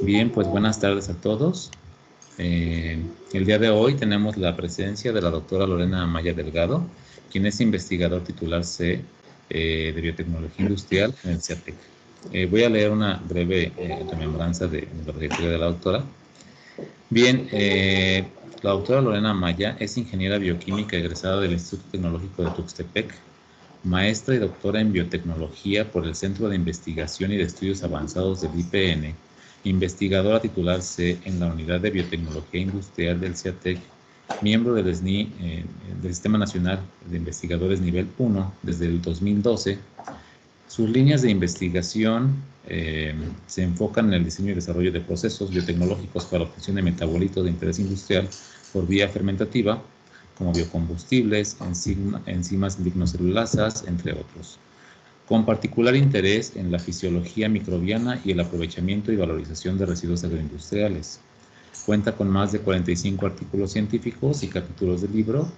Bien, pues buenas tardes a todos. El día de hoy tenemos la presencia de la doctora Lorena Amaya Delgado, quien es investigador titular C de Biotecnología Industrial en el CIATEC. Voy a leer una breve remembranza de la trayectoria de la doctora. Bien, la doctora Lorena Amaya es ingeniera bioquímica egresada del Instituto Tecnológico de Tuxtepec, maestra y doctora en biotecnología por el Centro de Investigación y de Estudios Avanzados del IPN, investigadora titular C en la Unidad de Biotecnología Industrial del CIATEC, miembro del SNI, del Sistema Nacional de Investigadores Nivel 1 desde el 2012. Sus líneas de investigación se enfocan en el diseño y desarrollo de procesos biotecnológicos para obtención de metabolitos de interés industrial por vía fermentativa, como biocombustibles, enzimas lignocelulasas, entre otros, con particular interés en la fisiología microbiana y el aprovechamiento y valorización de residuos agroindustriales. Cuenta con más de 45 artículos científicos y capítulos de libro.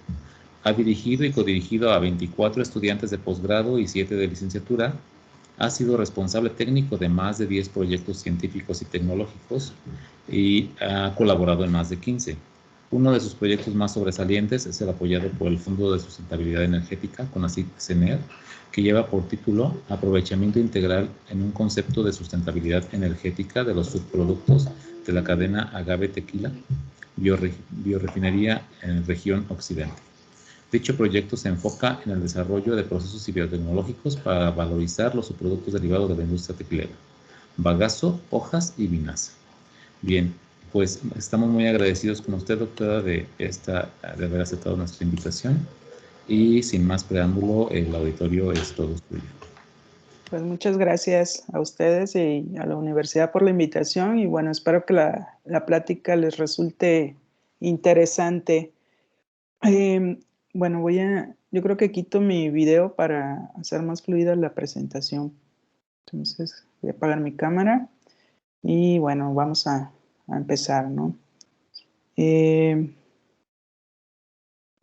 Ha dirigido y codirigido a 24 estudiantes de posgrado y 7 de licenciatura. Ha sido responsable técnico de más de 10 proyectos científicos y tecnológicos y ha colaborado en más de 15. Uno de sus proyectos más sobresalientes es el apoyado por el Fondo de Sustentabilidad Energética, CONACYT-CENER, que lleva por título Aprovechamiento Integral en un concepto de sustentabilidad energética de los subproductos de la cadena agave tequila, biorefinería en región occidente. Dicho proyecto se enfoca en el desarrollo de procesos y biotecnológicos para valorizar los subproductos derivados de la industria tequilera, bagazo, hojas y vinaza. Bien, pues estamos muy agradecidos con usted, doctora, de haber aceptado nuestra invitación. Y sin más preámbulo, el auditorio es todo suyo. Pues muchas gracias a ustedes y a la universidad por la invitación y bueno, espero que la plática les resulte interesante. Bueno, yo creo que quito mi video para hacer más fluida la presentación. Entonces voy a apagar mi cámara y bueno, vamos a empezar, ¿no?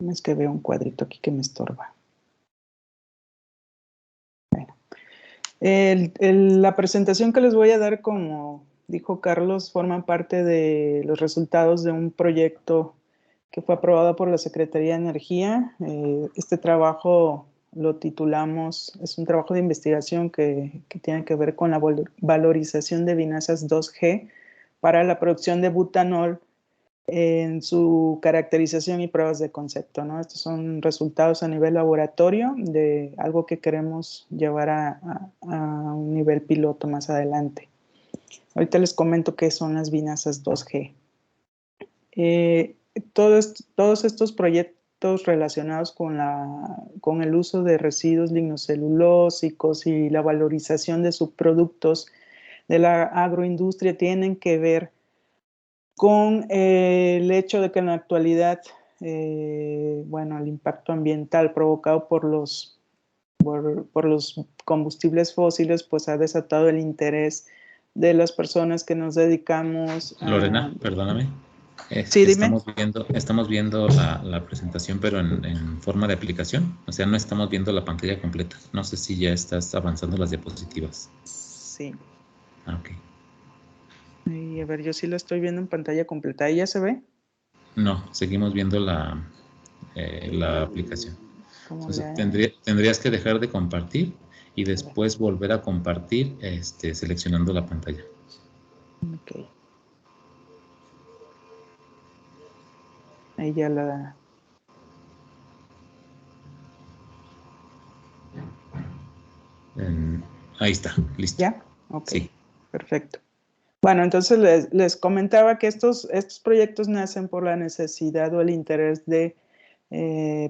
Es que veo un cuadrito aquí que me estorba. Bueno, la presentación que les voy a dar, como dijo Carlos, forma parte de los resultados de un proyecto que fue aprobado por la Secretaría de Energía. Este trabajo lo titulamos, es un trabajo de investigación que tiene que ver con la valorización de vinazas 2G para la producción de butanol en su caracterización y pruebas de concepto, ¿no? Estos son resultados a nivel laboratorio de algo que queremos llevar a un nivel piloto más adelante. Ahorita les comento qué son las vinazas 2G. Todos estos proyectos relacionados con el uso de residuos lignocelulósicos y la valorización de subproductos de la agroindustria tienen que ver con el hecho de que en la actualidad, bueno, el impacto ambiental provocado por los combustibles fósiles, pues ha desatado el interés de las personas que nos dedicamos a... Lorena, perdóname. Sí, dime. Estamos viendo la presentación, pero en forma de aplicación. O sea, no estamos viendo la pantalla completa. No sé si ya estás avanzando las diapositivas. Sí. Ok. Y a ver, yo sí lo estoy viendo en pantalla completa. ¿Ahí ya se ve? No, seguimos viendo la aplicación. Entonces, Le... tendrías que dejar de compartir y después volver a compartir seleccionando la pantalla. Ok. Ahí ya la... Ahí está, listo. ¿Ya? Ok, Sí. perfecto. Bueno, entonces les comentaba que estos proyectos nacen por la necesidad o el interés de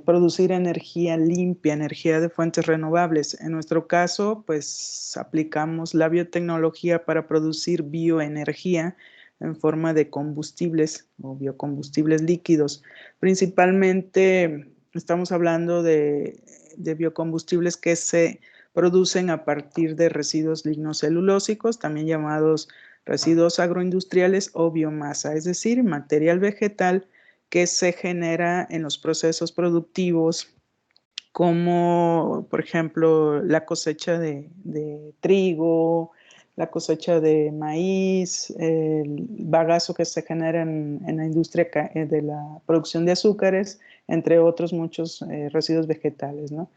producir energía limpia, energía de fuentes renovables. En nuestro caso, pues aplicamos la biotecnología para producir bioenergía en forma de combustibles o biocombustibles líquidos. Principalmente estamos hablando de biocombustibles que se producen a partir de residuos lignocelulósicos, también llamados residuos agroindustriales o biomasa, es decir, material vegetal que se genera en los procesos productivos, como por ejemplo la cosecha de trigo, la cosecha de maíz, el bagazo que se genera en la industria de la producción de azúcares, entre otros muchos residuos vegetales, ¿no?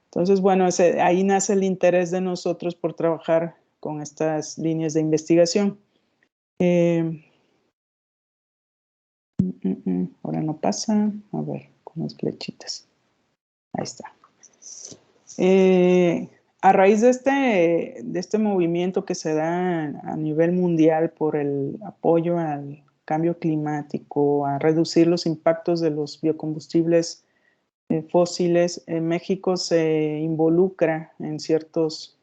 Entonces, bueno, ahí nace el interés de nosotros por trabajar con estas líneas de investigación. Ahora no pasa. A ver, con las flechitas. Ahí está. A raíz de este movimiento que se da a nivel mundial por el apoyo al cambio climático, a reducir los impactos de los biocombustibles fósiles, México se involucra en ciertos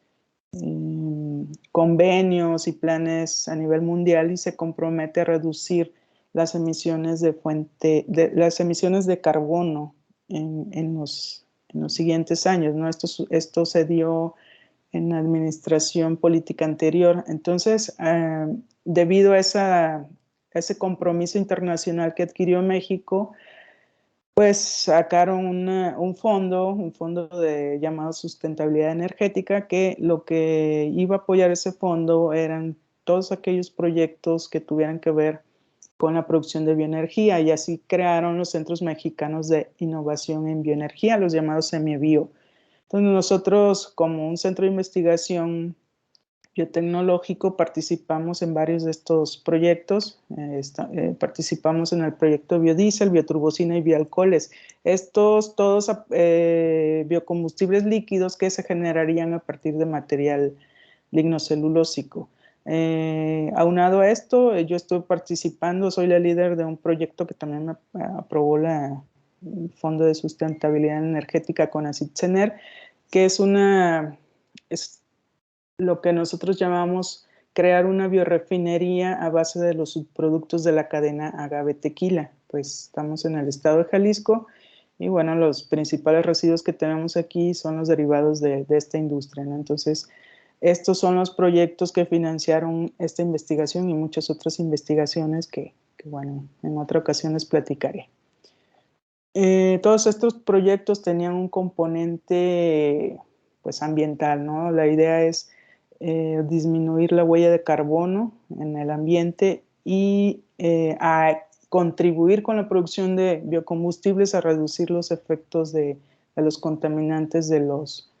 convenios y planes a nivel mundial y se compromete a reducir las emisiones las emisiones de carbono en los siguientes años, ¿no? Esto se dio en la administración política anterior. Entonces, debido a ese compromiso internacional que adquirió México, pues sacaron un fondo llamado Sustentabilidad Energética, que lo que iba a apoyar ese fondo eran todos aquellos proyectos que tuvieran que ver con la producción de bioenergía, y así crearon los Centros Mexicanos de Innovación en Bioenergía, los llamados SEMIBio. Entonces nosotros, como un centro de investigación biotecnológico, participamos en varios de estos proyectos. Participamos en el proyecto biodiesel, bioturbocina y bioalcoholes. Estos todos biocombustibles líquidos que se generarían a partir de material lignocelulósico. Aunado a esto, yo estoy participando, soy la líder de un proyecto que también me aprobó el Fondo de Sustentabilidad Energética con CONACYT-CENER, que es lo que nosotros llamamos crear una biorefinería a base de los subproductos de la cadena agave tequila. Pues estamos en el estado de Jalisco y bueno, los principales residuos que tenemos aquí son los derivados de esta industria, ¿no? Entonces, estos son los proyectos que financiaron esta investigación y muchas otras investigaciones que bueno, en otra ocasión les platicaré. Todos estos proyectos tenían un componente pues ambiental, ¿no? La idea es disminuir la huella de carbono en el ambiente y a contribuir con la producción de biocombustibles a reducir los efectos de los contaminantes de los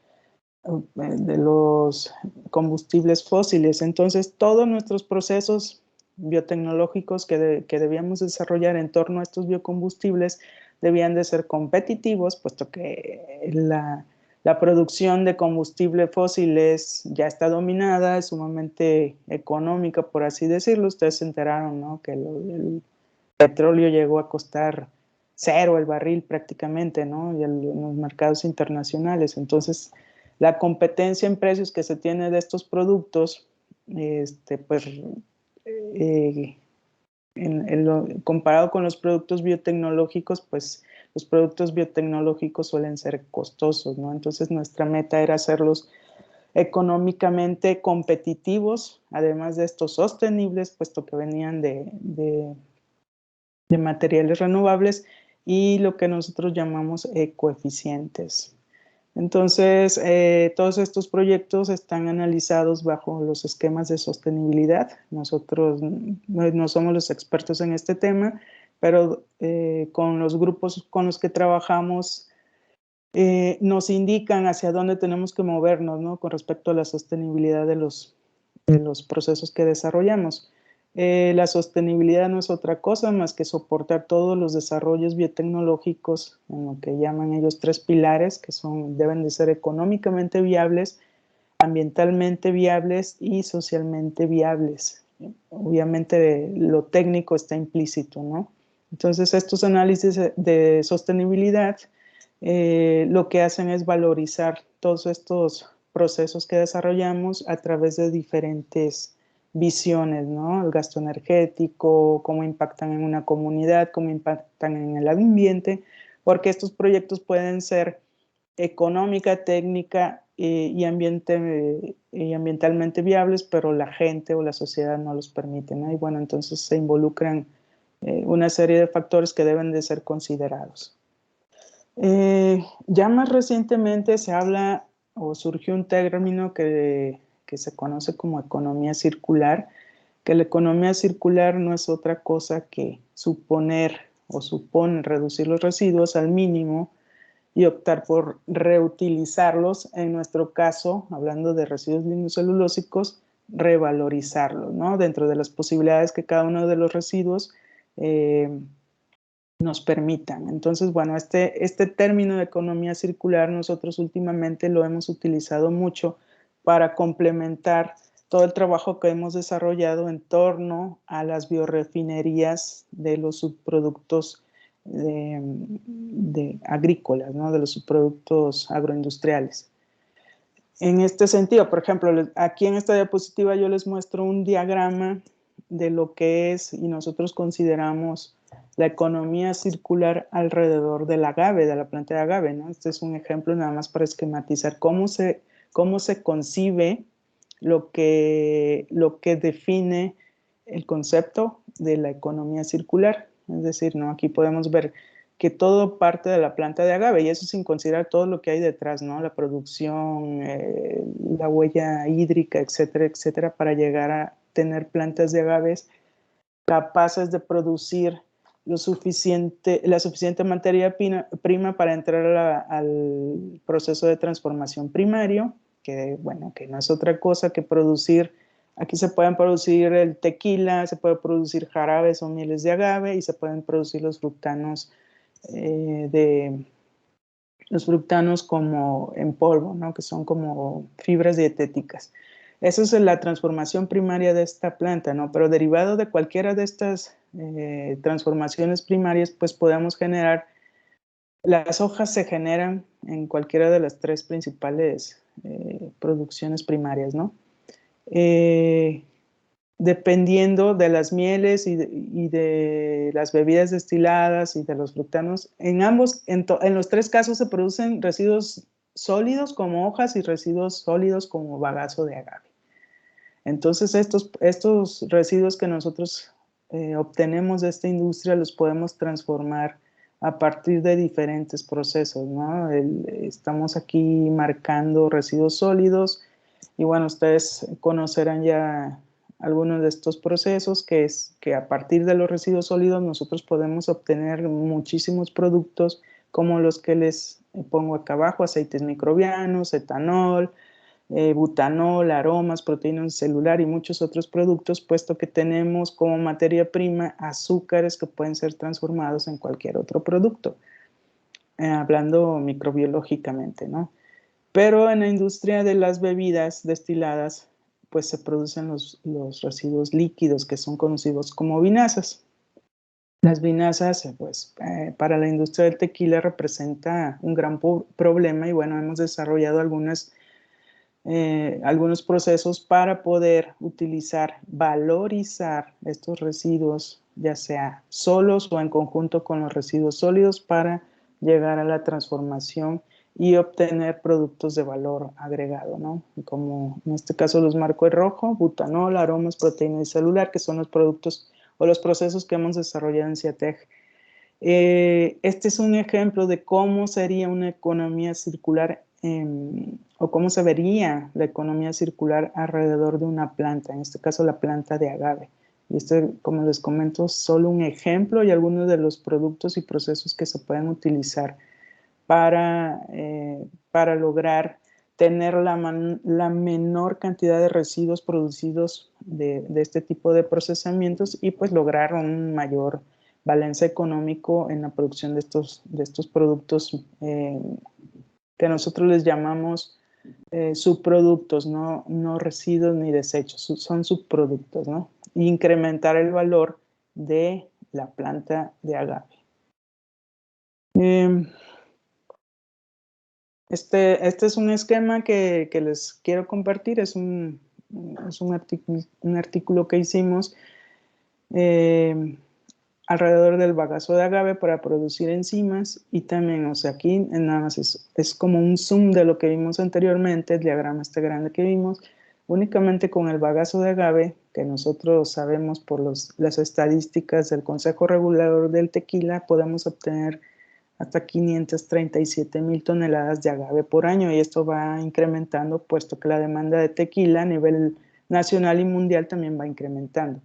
combustibles fósiles. Entonces, todos nuestros procesos biotecnológicos que debíamos desarrollar en torno a estos biocombustibles debían de ser competitivos, puesto que la producción de combustible fósiles ya está dominada, es sumamente económica, por así decirlo. Ustedes se enteraron, ¿no?, que el petróleo llegó a costar cero el barril prácticamente, ¿no?, y en los mercados internacionales. Entonces, la competencia en precios que se tiene de estos productos, pues, comparado con los productos biotecnológicos, pues los productos biotecnológicos suelen ser costosos, ¿no? Entonces nuestra meta era hacerlos económicamente competitivos, además de estos sostenibles, puesto que venían de materiales renovables, y lo que nosotros llamamos ecoeficientes. Entonces, todos estos proyectos están analizados bajo los esquemas de sostenibilidad. Nosotros no somos los expertos en este tema, pero con los grupos con los que trabajamos nos indican hacia dónde tenemos que movernos, ¿no?, con respecto a la sostenibilidad de los procesos que desarrollamos. La sostenibilidad no es otra cosa más que soportar todos los desarrollos biotecnológicos en lo que llaman ellos 3 pilares, que deben de ser económicamente viables, ambientalmente viables y socialmente viables. Obviamente lo técnico está implícito, ¿no? Entonces, estos análisis de sostenibilidad lo que hacen es valorizar todos estos procesos que desarrollamos a través de diferentes visiones, ¿no? El gasto energético, cómo impactan en una comunidad, cómo impactan en el ambiente, porque estos proyectos pueden ser económica, técnica y ambientalmente viables, pero la gente o la sociedad no los permite, ¿no? Y bueno, entonces se involucran una serie de factores que deben de ser considerados. Ya más recientemente se habla o surgió un término que que se conoce como economía circular, que la economía circular no es otra cosa que supone reducir los residuos al mínimo y optar por reutilizarlos, en nuestro caso, hablando de residuos lignocelulósicos, revalorizarlos, ¿no? Dentro de las posibilidades que cada uno de los residuos nos permitan. Entonces, bueno, este término de economía circular nosotros últimamente lo hemos utilizado mucho para complementar todo el trabajo que hemos desarrollado en torno a las biorefinerías de los subproductos agrícolas, ¿no? De los subproductos agroindustriales. En este sentido, por ejemplo, aquí en esta diapositiva yo les muestro un diagrama de lo que es y nosotros consideramos la economía circular alrededor del agave, de la planta de agave, ¿no? Este es un ejemplo nada más para esquematizar cómo se concibe lo que define el concepto de la economía circular. Es decir, ¿no? Aquí podemos ver que todo parte de la planta de agave y eso sin considerar todo lo que hay detrás, ¿no? La producción, la huella hídrica, etcétera, etcétera, para llegar a tener plantas de agaves capaces de producir la suficiente materia prima para entrar al proceso de transformación primario, que bueno, que no es otra cosa que producir. Aquí se pueden producir el tequila, se puede producir jarabes o mieles de agave y se pueden producir los fructanos como en polvo, ¿no? Que son como fibras dietéticas. Esa es la transformación primaria de esta planta, ¿no? Pero derivado de cualquiera de estas transformaciones primarias, pues podemos generar, las hojas se generan en cualquiera de las tres principales producciones primarias, ¿no? Dependiendo de las mieles y de las bebidas destiladas y de los fructanos, en los tres casos se producen residuos sólidos como hojas y residuos sólidos como bagazo de agave. Entonces estos residuos que nosotros obtenemos de esta industria los podemos transformar a partir de diferentes procesos, ¿no? Estamos aquí marcando residuos sólidos y bueno, ustedes conocerán ya algunos de estos procesos, que es que a partir de los residuos sólidos nosotros podemos obtener muchísimos productos como los que les pongo acá abajo: aceites microbianos, etanol, butanol, aromas, proteínas celular y muchos otros productos, puesto que tenemos como materia prima azúcares que pueden ser transformados en cualquier otro producto, hablando microbiológicamente, ¿no? Pero en la industria de las bebidas destiladas, pues se producen los residuos líquidos que son conocidos como vinazas. Las vinazas, pues, para la industria del tequila representa un gran problema y bueno, hemos desarrollado algunos procesos para poder valorizar estos residuos, ya sea solos o en conjunto con los residuos sólidos, para llegar a la transformación y obtener productos de valor agregado, ¿no? Como en este caso los marco en rojo: butanol, aromas, proteína celular, que son los productos o los procesos que hemos desarrollado en CIATEG. Este es un ejemplo de cómo sería una economía circular o cómo se vería la economía circular alrededor de una planta, en este caso la planta de agave. Y esto, como les comento, es solo un ejemplo y algunos de los productos y procesos que se pueden utilizar para lograr tener la menor cantidad de residuos producidos de este tipo de procesamientos y pues lograr un mayor balance económico en la producción de estos productos que nosotros les llamamos subproductos, no residuos ni desechos, son subproductos, ¿no? Y incrementar el valor de la planta de agave. Este es un esquema que les quiero compartir, es un artículo que hicimos alrededor del bagazo de agave para producir enzimas y también, o sea, aquí nada más es como un zoom de lo que vimos anteriormente, el diagrama este grande que vimos, únicamente con el bagazo de agave, que nosotros sabemos por las estadísticas del Consejo Regulador del Tequila, podemos obtener hasta 537,000 toneladas de agave por año, y esto va incrementando puesto que la demanda de tequila a nivel nacional y mundial también va incrementando.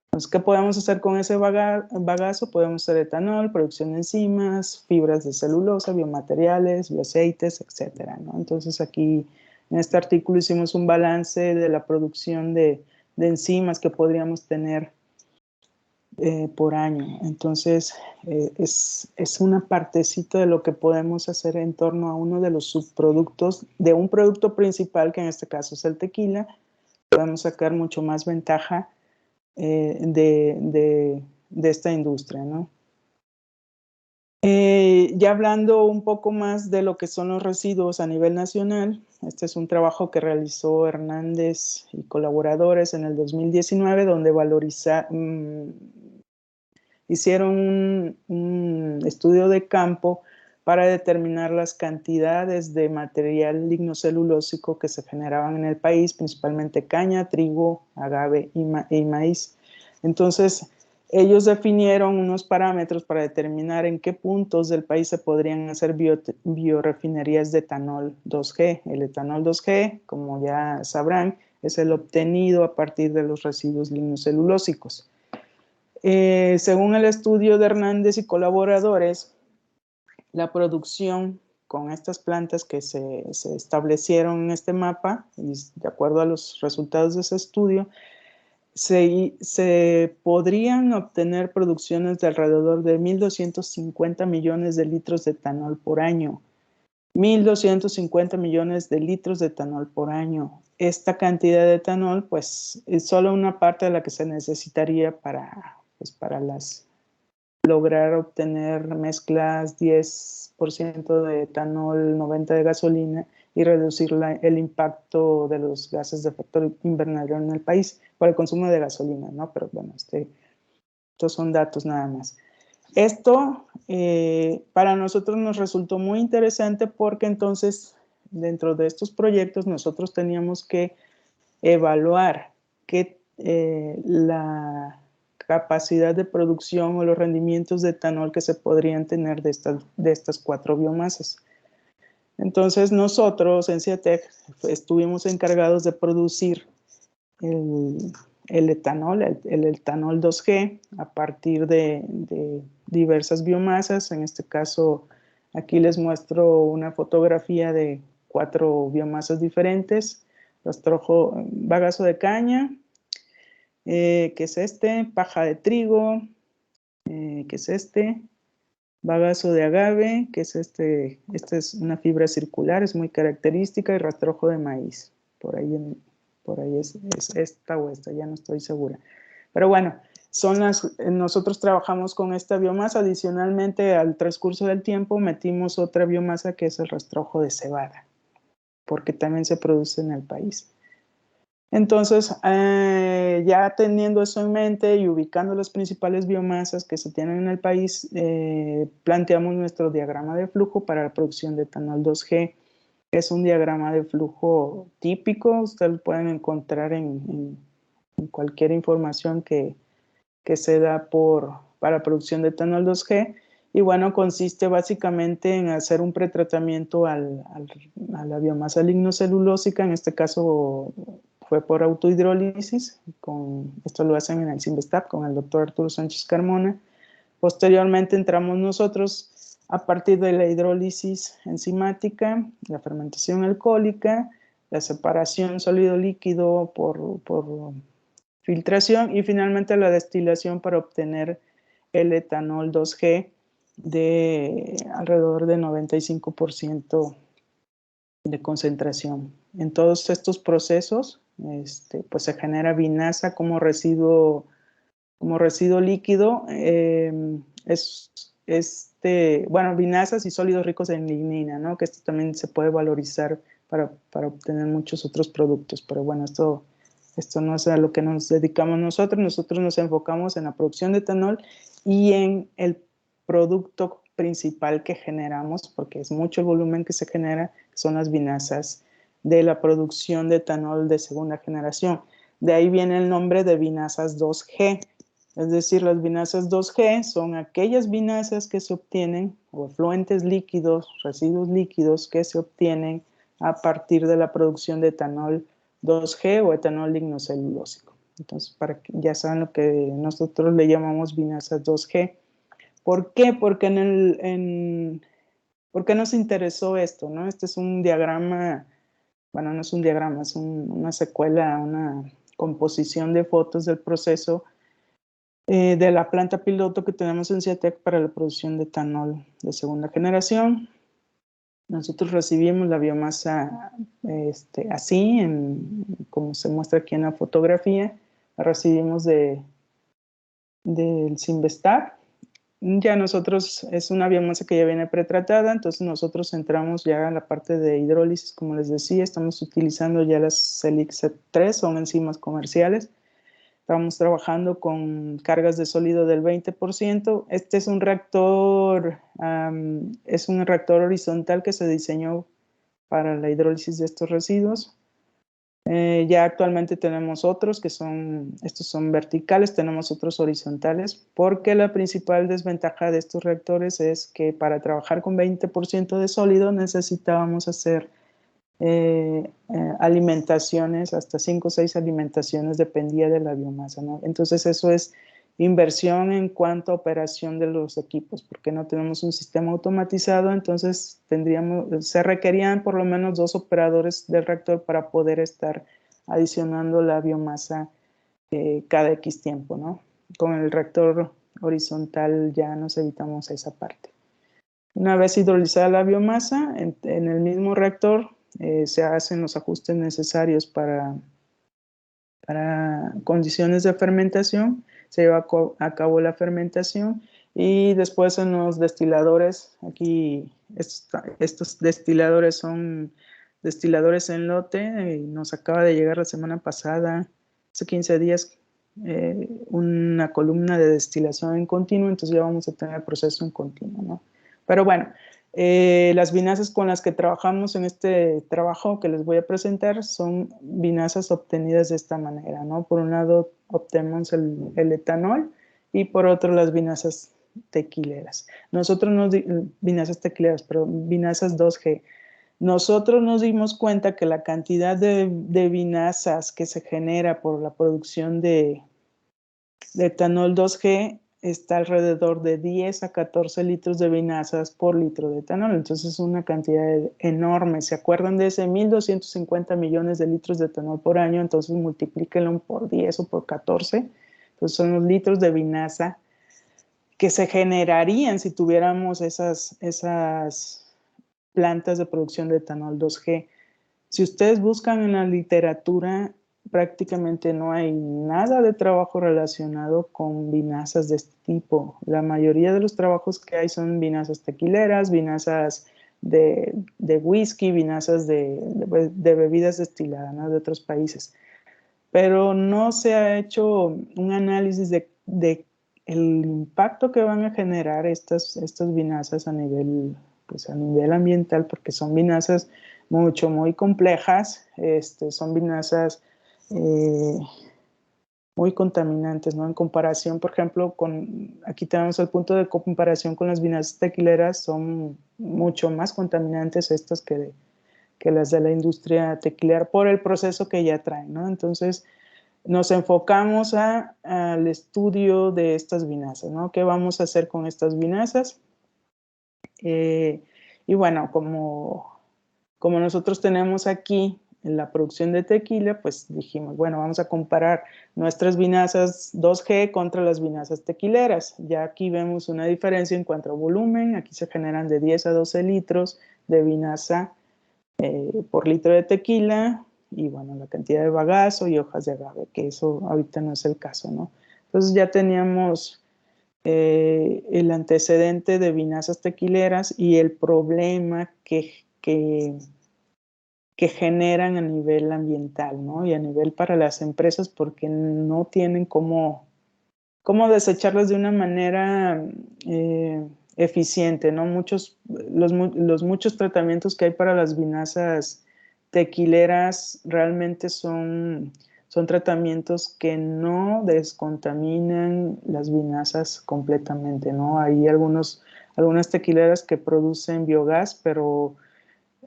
Entonces, ¿qué podemos hacer con ese bagazo? Podemos hacer etanol, producción de enzimas, fibras de celulosa, biomateriales, bioaceites, etcétera, ¿no? Entonces, aquí en este artículo hicimos un balance de la producción de enzimas que podríamos tener por año. Entonces, es una partecita de lo que podemos hacer en torno a uno de los subproductos de un producto principal, que en este caso es el tequila. Podemos sacar mucho más ventaja de esta industria, ¿no? Ya hablando un poco más de lo que son los residuos a nivel nacional, este es un trabajo que realizó Hernández y colaboradores en el 2019, donde hicieron un estudio de campo para determinar las cantidades de material lignocelulósico que se generaban en el país, principalmente caña, trigo, agave y maíz. Entonces, ellos definieron unos parámetros para determinar en qué puntos del país se podrían hacer biorefinerías de etanol 2G. El etanol 2G, como ya sabrán, es el obtenido a partir de los residuos lignocelulósicos. Según el estudio de Hernández y colaboradores, la producción con estas plantas que se establecieron en este mapa, y de acuerdo a los resultados de ese estudio, se podrían obtener producciones de alrededor de 1.250 millones de litros de etanol por año. 1.250 millones de litros de etanol por año. Esta cantidad de etanol, pues, es solo una parte de la que se necesitaría para lograr obtener mezclas 10% de etanol, 90% de gasolina y reducir el impacto de los gases de efecto invernadero en el país por el consumo de gasolina, ¿no? Pero bueno, estos son datos nada más. Esto para nosotros nos resultó muy interesante porque entonces dentro de estos proyectos nosotros teníamos que evaluar la capacidad de producción o los rendimientos de etanol que se podrían tener de estas 4 biomasas. Entonces nosotros en CIATEC estuvimos encargados de producir el etanol 2G a partir de diversas biomasas. En este caso, aquí les muestro una fotografía de 4 biomasas diferentes. Bagazo de caña, que es paja de trigo, que es bagazo de agave, que es esta es una fibra circular, es muy característica, y rastrojo de maíz. Por ahí es esta o esta, ya no estoy segura. Pero bueno, nosotros trabajamos con esta biomasa. Adicionalmente, al transcurso del tiempo, metimos otra biomasa que es el rastrojo de cebada, porque también se produce en el país. Entonces, ya teniendo eso en mente y ubicando las principales biomasas que se tienen en el país, planteamos nuestro diagrama de flujo para la producción de etanol 2G. Es un diagrama de flujo típico, ustedes lo pueden encontrar en cualquier información que se da para producción de etanol 2G. Y bueno, consiste básicamente en hacer un pretratamiento a la biomasa lignocelulósica. En este caso fue por autohidrólisis. Esto lo hacen en el CIMBESTAB con el doctor Arturo Sánchez Carmona. Posteriormente entramos nosotros a partir de la hidrólisis enzimática, la fermentación alcohólica, la separación sólido-líquido por filtración y finalmente la destilación para obtener el etanol 2G de alrededor de 95% de concentración. En todos estos procesos, pues se genera vinaza como residuo líquido. Bueno, vinazas y sólidos ricos en lignina, ¿no? Que esto también se puede valorizar para obtener muchos otros productos. Pero bueno, esto no es a lo que nos dedicamos nosotros. Nosotros nos enfocamos en la producción de etanol y en el producto principal que generamos, porque es mucho el volumen que se genera, son las vinazas de la producción de etanol de segunda generación. De ahí viene el nombre de vinazas 2G. Es decir, las vinazas 2G son aquellas vinazas que se obtienen o efluentes líquidos, residuos líquidos que se obtienen a partir de la producción de etanol 2G o etanol lignocelulósico. Entonces, ya saben lo que nosotros le llamamos vinazas 2G. ¿Por qué? Porque ¿por qué nos interesó esto, no? Este es un diagrama, bueno, no es un diagrama, es una secuela, una composición de fotos del proceso de la planta piloto que tenemos en CIATEC para la producción de etanol de segunda generación. Nosotros recibimos la biomasa así, como se muestra aquí en la fotografía. La recibimos del Sinvestar. Ya nosotros, es una biomasa que ya viene pretratada, entonces nosotros entramos ya en la parte de hidrólisis, como les decía, estamos utilizando ya las CELIX-3, son enzimas comerciales. Estamos trabajando con cargas de sólido del 20%. Este es un reactor horizontal que se diseñó para la hidrólisis de estos residuos. Ya actualmente tenemos otros estos son verticales, tenemos otros horizontales, porque la principal desventaja de estos reactores es que para trabajar con 20% de sólido necesitábamos hacer alimentaciones, hasta 5 o 6 alimentaciones, dependía de la biomasa, ¿no? Entonces eso es inversión en cuanto a operación de los equipos, porque no tenemos un sistema automatizado, entonces se requerían por lo menos 2 operadores del reactor para poder estar adicionando la biomasa cada X tiempo, ¿no? Con el reactor horizontal ya nos evitamos esa parte. Una vez hidrolizada la biomasa, en el mismo reactor se hacen los ajustes necesarios para condiciones de fermentación, se lleva a cabo la fermentación y después en los destiladores, aquí estos destiladores son destiladores en lote, y nos acaba de llegar la semana pasada, hace 15 días, una columna de destilación en continuo, entonces ya vamos a tener el proceso en continuo, ¿no? Pero bueno, las vinazas con las que trabajamos en este trabajo que les voy a presentar son vinazas obtenidas de esta manera, ¿no? Por un lado obtenemos el etanol y por otro las vinazas tequileras. Vinazas tequileras, pero vinazas 2G. Nosotros nos dimos cuenta que la cantidad de vinazas que se genera por la producción de etanol 2G está alrededor de 10 a 14 litros de vinazas por litro de etanol. Entonces es una cantidad enorme. ¿Se acuerdan de ese 1.250 millones de litros de etanol por año? Entonces multiplíquenlo por 10 o por 14. Entonces son los litros de vinaza que se generarían si tuviéramos esas plantas de producción de etanol 2G. Si ustedes buscan en la literatura, prácticamente no hay nada de trabajo relacionado con vinazas de este tipo. La mayoría de los trabajos que hay son vinazas tequileras, vinazas de whisky, vinazas de bebidas destiladas, ¿no? De otros países. Pero no se ha hecho un análisis de el impacto que van a generar estas vinazas a nivel ambiental, porque son vinazas muy complejas, son vinazas muy contaminantes, ¿no? En comparación, por ejemplo, aquí tenemos el punto de comparación con las vinazas tequileras, son mucho más contaminantes estas que las de la industria tequilera por el proceso que ya traen, ¿no? Entonces, nos enfocamos al estudio de estas vinazas, ¿no? ¿Qué vamos a hacer con estas vinazas? Y bueno, como nosotros tenemos aquí en la producción de tequila, pues dijimos, bueno, vamos a comparar nuestras vinazas 2G contra las vinazas tequileras. Ya aquí vemos una diferencia en cuanto a volumen. Aquí se generan de 10 a 12 litros de vinaza por litro de tequila, y bueno, la cantidad de bagazo y hojas de agave, que eso ahorita no es el caso, ¿no? Entonces ya teníamos el antecedente de vinazas tequileras y el problema que generan a nivel ambiental, ¿no? Y a nivel para las empresas, porque no tienen cómo desecharlas de una manera eficiente, ¿no? Los muchos tratamientos que hay para las vinazas tequileras realmente son tratamientos que no descontaminan las vinazas completamente, ¿no? Hay algunos algunas tequileras que producen biogás, pero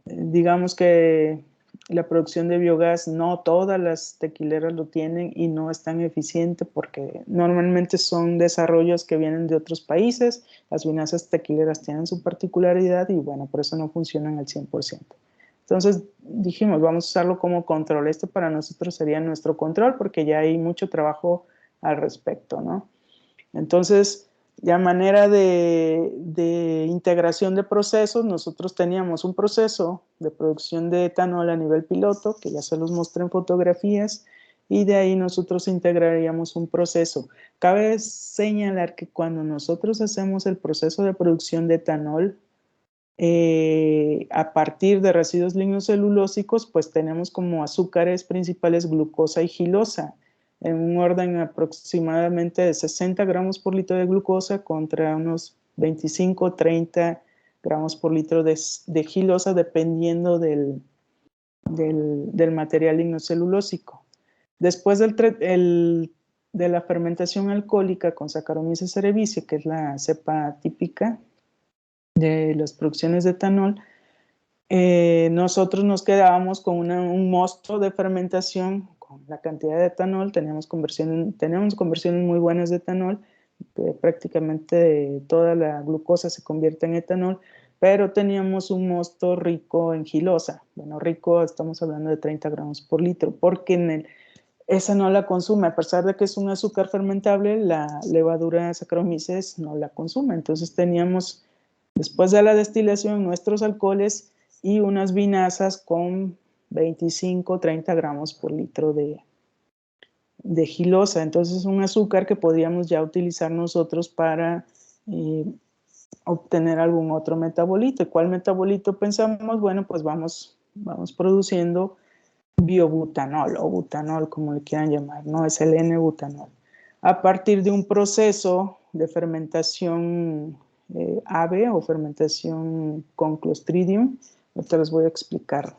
digamos que la producción de biogás no todas las tequileras lo tienen y no es tan eficiente porque normalmente son desarrollos que vienen de otros países. Las vinazas tequileras tienen su particularidad y bueno, por eso no funcionan al 100%. Entonces dijimos, vamos a usarlo como control. Esto para nosotros sería nuestro control porque ya hay mucho trabajo al respecto, ¿no? Entonces, ya manera de integración de procesos, nosotros teníamos un proceso de producción de etanol a nivel piloto, que ya se los mostré en fotografías, y de ahí nosotros integraríamos un proceso. Cabe señalar que cuando nosotros hacemos el proceso de producción de etanol, a partir de residuos lignocelulósicos, pues tenemos como azúcares principales glucosa y gilosa, en un orden aproximadamente de 60 gramos por litro de glucosa contra unos 25-30 gramos por litro de gilosa, dependiendo del material lignocelulósico. Después de la fermentación alcohólica con Saccharomyces cerevisiae, que es la cepa típica de las producciones de etanol, nosotros nos quedábamos con un mosto de fermentación con la cantidad de etanol. Tenemos conversiones muy buenas de etanol, que prácticamente toda la glucosa se convierte en etanol, pero teníamos un mosto rico en gilosa. Bueno, rico, estamos hablando de 30 gramos por litro, porque esa no la consume, a pesar de que es un azúcar fermentable, la levadura Saccharomyces no la consume. Entonces teníamos, después de la destilación, nuestros alcoholes y unas vinazas con 25-30 gramos por litro de gilosa. Entonces es un azúcar que podríamos ya utilizar nosotros para obtener algún otro metabolito. ¿Y cuál metabolito pensamos? Bueno, pues vamos produciendo biobutanol o butanol, como le quieran llamar, ¿no? Es el N-butanol. A partir de un proceso de fermentación ave o fermentación con Clostridium, ahorita les voy a explicar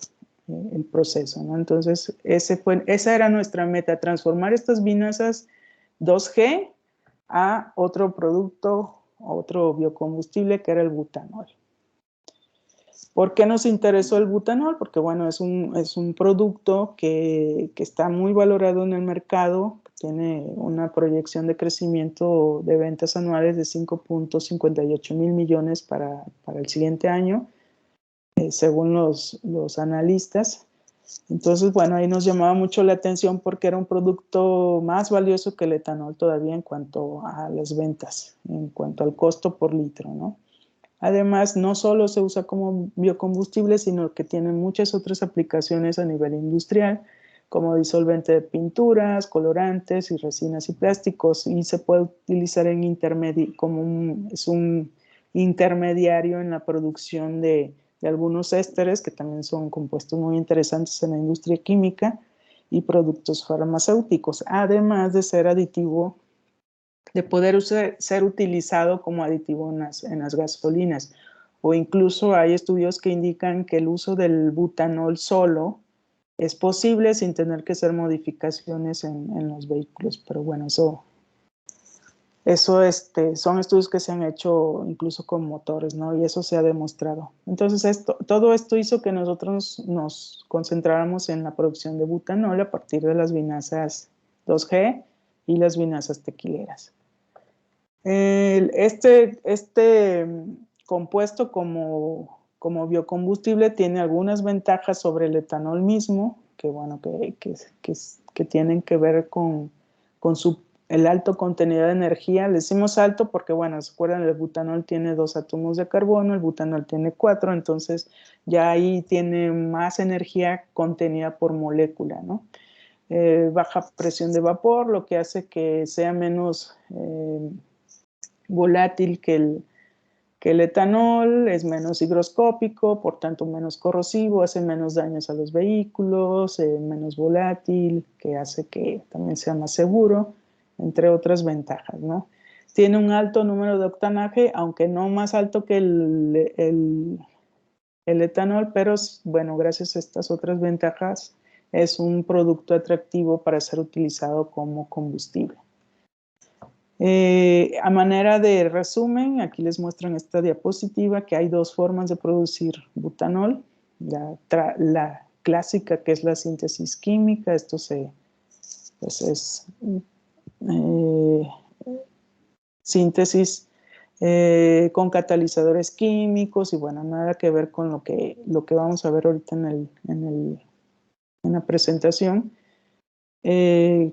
el proceso, ¿no? Entonces, esa era nuestra meta, transformar estas vinazas 2G a otro producto, otro biocombustible que era el butanol. ¿Por qué nos interesó el butanol? Porque, bueno, es un producto que está muy valorado en el mercado, tiene una proyección de crecimiento de ventas anuales de 5.58 mil millones para el siguiente año, según los analistas. Entonces, bueno, ahí nos llamaba mucho la atención porque era un producto más valioso que el etanol todavía en cuanto a las ventas, en cuanto al costo por litro, ¿no? Además, no solo se usa como biocombustible, sino que tiene muchas otras aplicaciones a nivel industrial, como disolvente de pinturas, colorantes y resinas y plásticos, y se puede utilizar es un intermediario en la producción de algunos ésteres, que también son compuestos muy interesantes en la industria química, y productos farmacéuticos, además de ser aditivo, de poder ser utilizado como aditivo en las gasolinas. O incluso hay estudios que indican que el uso del butanol solo es posible sin tener que hacer modificaciones en los vehículos. Pero bueno, eso son estudios que se han hecho incluso con motores, ¿no? Y eso se ha demostrado. Entonces, todo esto hizo que nosotros nos concentráramos en la producción de butanol a partir de las vinazas 2G y las vinazas tequileras. Este compuesto como biocombustible tiene algunas ventajas sobre el etanol mismo, que, bueno, que tienen que ver con el alto contenido de energía. Le decimos alto porque, bueno, se acuerdan, el butanol tiene 2 átomos de carbono, el butanol tiene 4, entonces ya ahí tiene más energía contenida por molécula, ¿no? Baja presión de vapor, lo que hace que sea menos volátil que el etanol, es menos higroscópico, por tanto menos corrosivo, hace menos daños a los vehículos, menos volátil, que hace que también sea más seguro, entre otras ventajas, ¿no? Tiene un alto número de octanaje, aunque no más alto que el etanol, pero bueno, gracias a estas otras ventajas es un producto atractivo para ser utilizado como combustible. A manera de resumen, aquí les muestro en esta diapositiva que hay dos formas de producir butanol. La clásica, que es la síntesis química, esto pues es síntesis con catalizadores químicos y bueno, nada que ver con lo que vamos a ver ahorita en la presentación,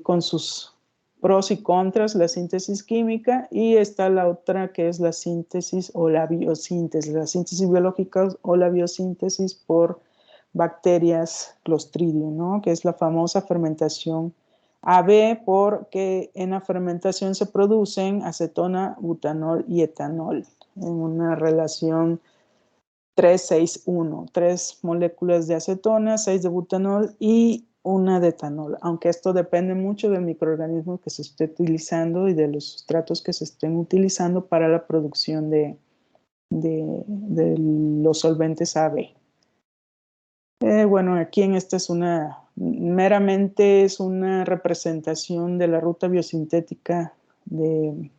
con sus pros y contras, la síntesis química, y está la otra que es la síntesis o la biosíntesis, la síntesis biológica o la biosíntesis por bacterias Clostridium, ¿no? Que es la famosa fermentación AB, porque en la fermentación se producen acetona, butanol y etanol en una relación 3-6-1, 3 moléculas de acetona, 6 de butanol y una de etanol, aunque esto depende mucho del microorganismo que se esté utilizando y de los sustratos que se estén utilizando para la producción de los solventes AB. Bueno, aquí en esta meramente es una representación de la ruta biosintética de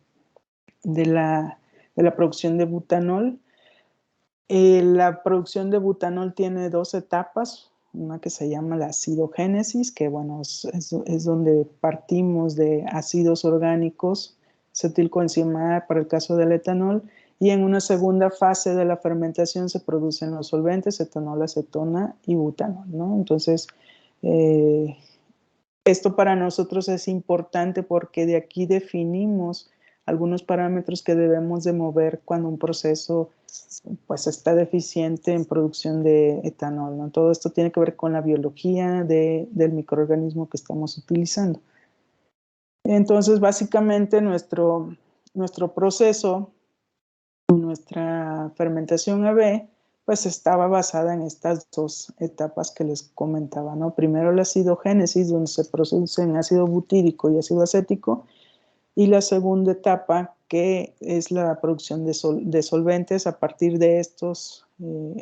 la producción de butanol. La producción de butanol tiene dos etapas, una que se llama la acidogénesis, que bueno, es donde partimos de ácidos orgánicos, acetilcoenzima A para el caso del etanol, y en una segunda fase de la fermentación se producen los solventes, etanol, acetona y butanol, ¿no? Entonces, esto para nosotros es importante porque de aquí definimos algunos parámetros que debemos de mover cuando un proceso pues está deficiente en producción de etanol, ¿no? Todo esto tiene que ver con la biología del microorganismo que estamos utilizando. Entonces, básicamente nuestro proceso, nuestra fermentación AB, pues estaba basada en estas dos etapas que les comentaba, ¿no? Primero la acidogénesis, donde se producen ácido butírico y ácido acético, y la segunda etapa, que es la producción de solventes a partir de estos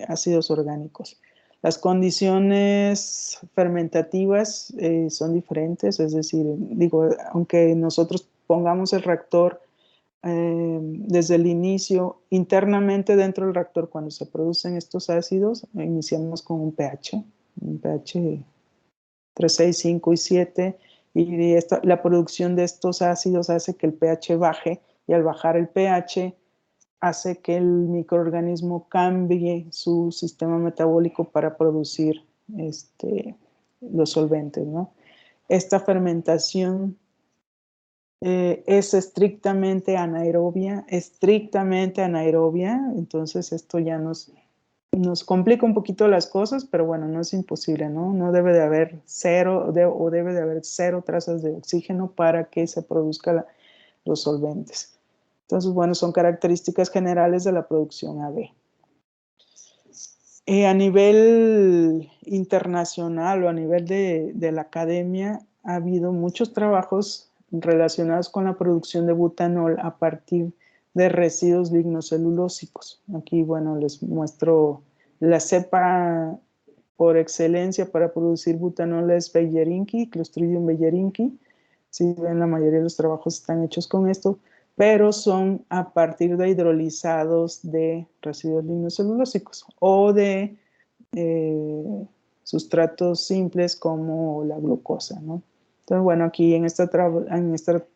ácidos orgánicos. Las condiciones fermentativas son diferentes, es decir, digo, aunque nosotros pongamos el reactor desde el inicio, internamente dentro del reactor, cuando se producen estos ácidos, iniciamos con un pH 3, 6, 5 y 7, y la producción de estos ácidos hace que el pH baje, y al bajar el pH hace que el microorganismo cambie su sistema metabólico para producir los solventes, ¿no? Esta fermentación es estrictamente anaerobia, entonces esto ya nos complica un poquito las cosas, pero bueno, no es imposible, ¿no? No debe de haber cero, debe de haber cero trazas de oxígeno para que se produzcan los solventes. Entonces, bueno, son características generales de la producción AB. A nivel internacional o a nivel de la academia, ha habido muchos trabajos relacionados con la producción de butanol a partir de residuos lignocelulósicos. Aquí, bueno, les muestro la cepa por excelencia para producir butanol es Bellerinki, Clostridium bellerinki. Si ven, la mayoría de los trabajos están hechos con esto, pero son a partir de hidrolizados de residuos lignocelulósicos o de sustratos simples como la glucosa, ¿no? Entonces, bueno, aquí en esta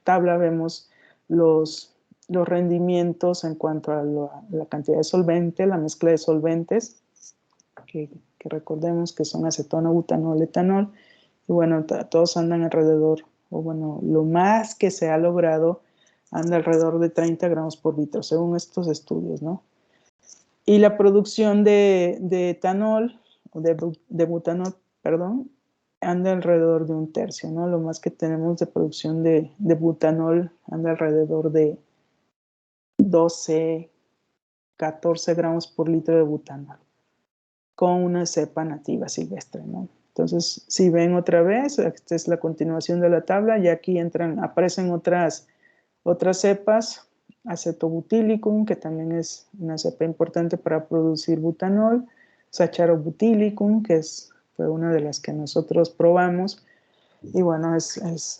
tabla vemos los rendimientos en cuanto a la cantidad de solvente, la mezcla de solventes, que recordemos que son acetona, butanol, etanol, y bueno, todos andan alrededor, o bueno, lo más que se ha logrado anda alrededor de 30 gramos por litro, según estos estudios, ¿no? Y la producción de etanol, o de butanol, perdón, anda alrededor de 1/3, ¿no? Lo más que tenemos de producción de butanol anda alrededor de 12, 14 gramos por litro de butanol, con una cepa nativa silvestre, ¿no? Entonces, si ven otra vez, esta es la continuación de la tabla, y aquí aparecen otras cepas, acetobutylicum, que también es una cepa importante para producir butanol, sacharobutylicum, que fue una de las que nosotros probamos, y bueno, es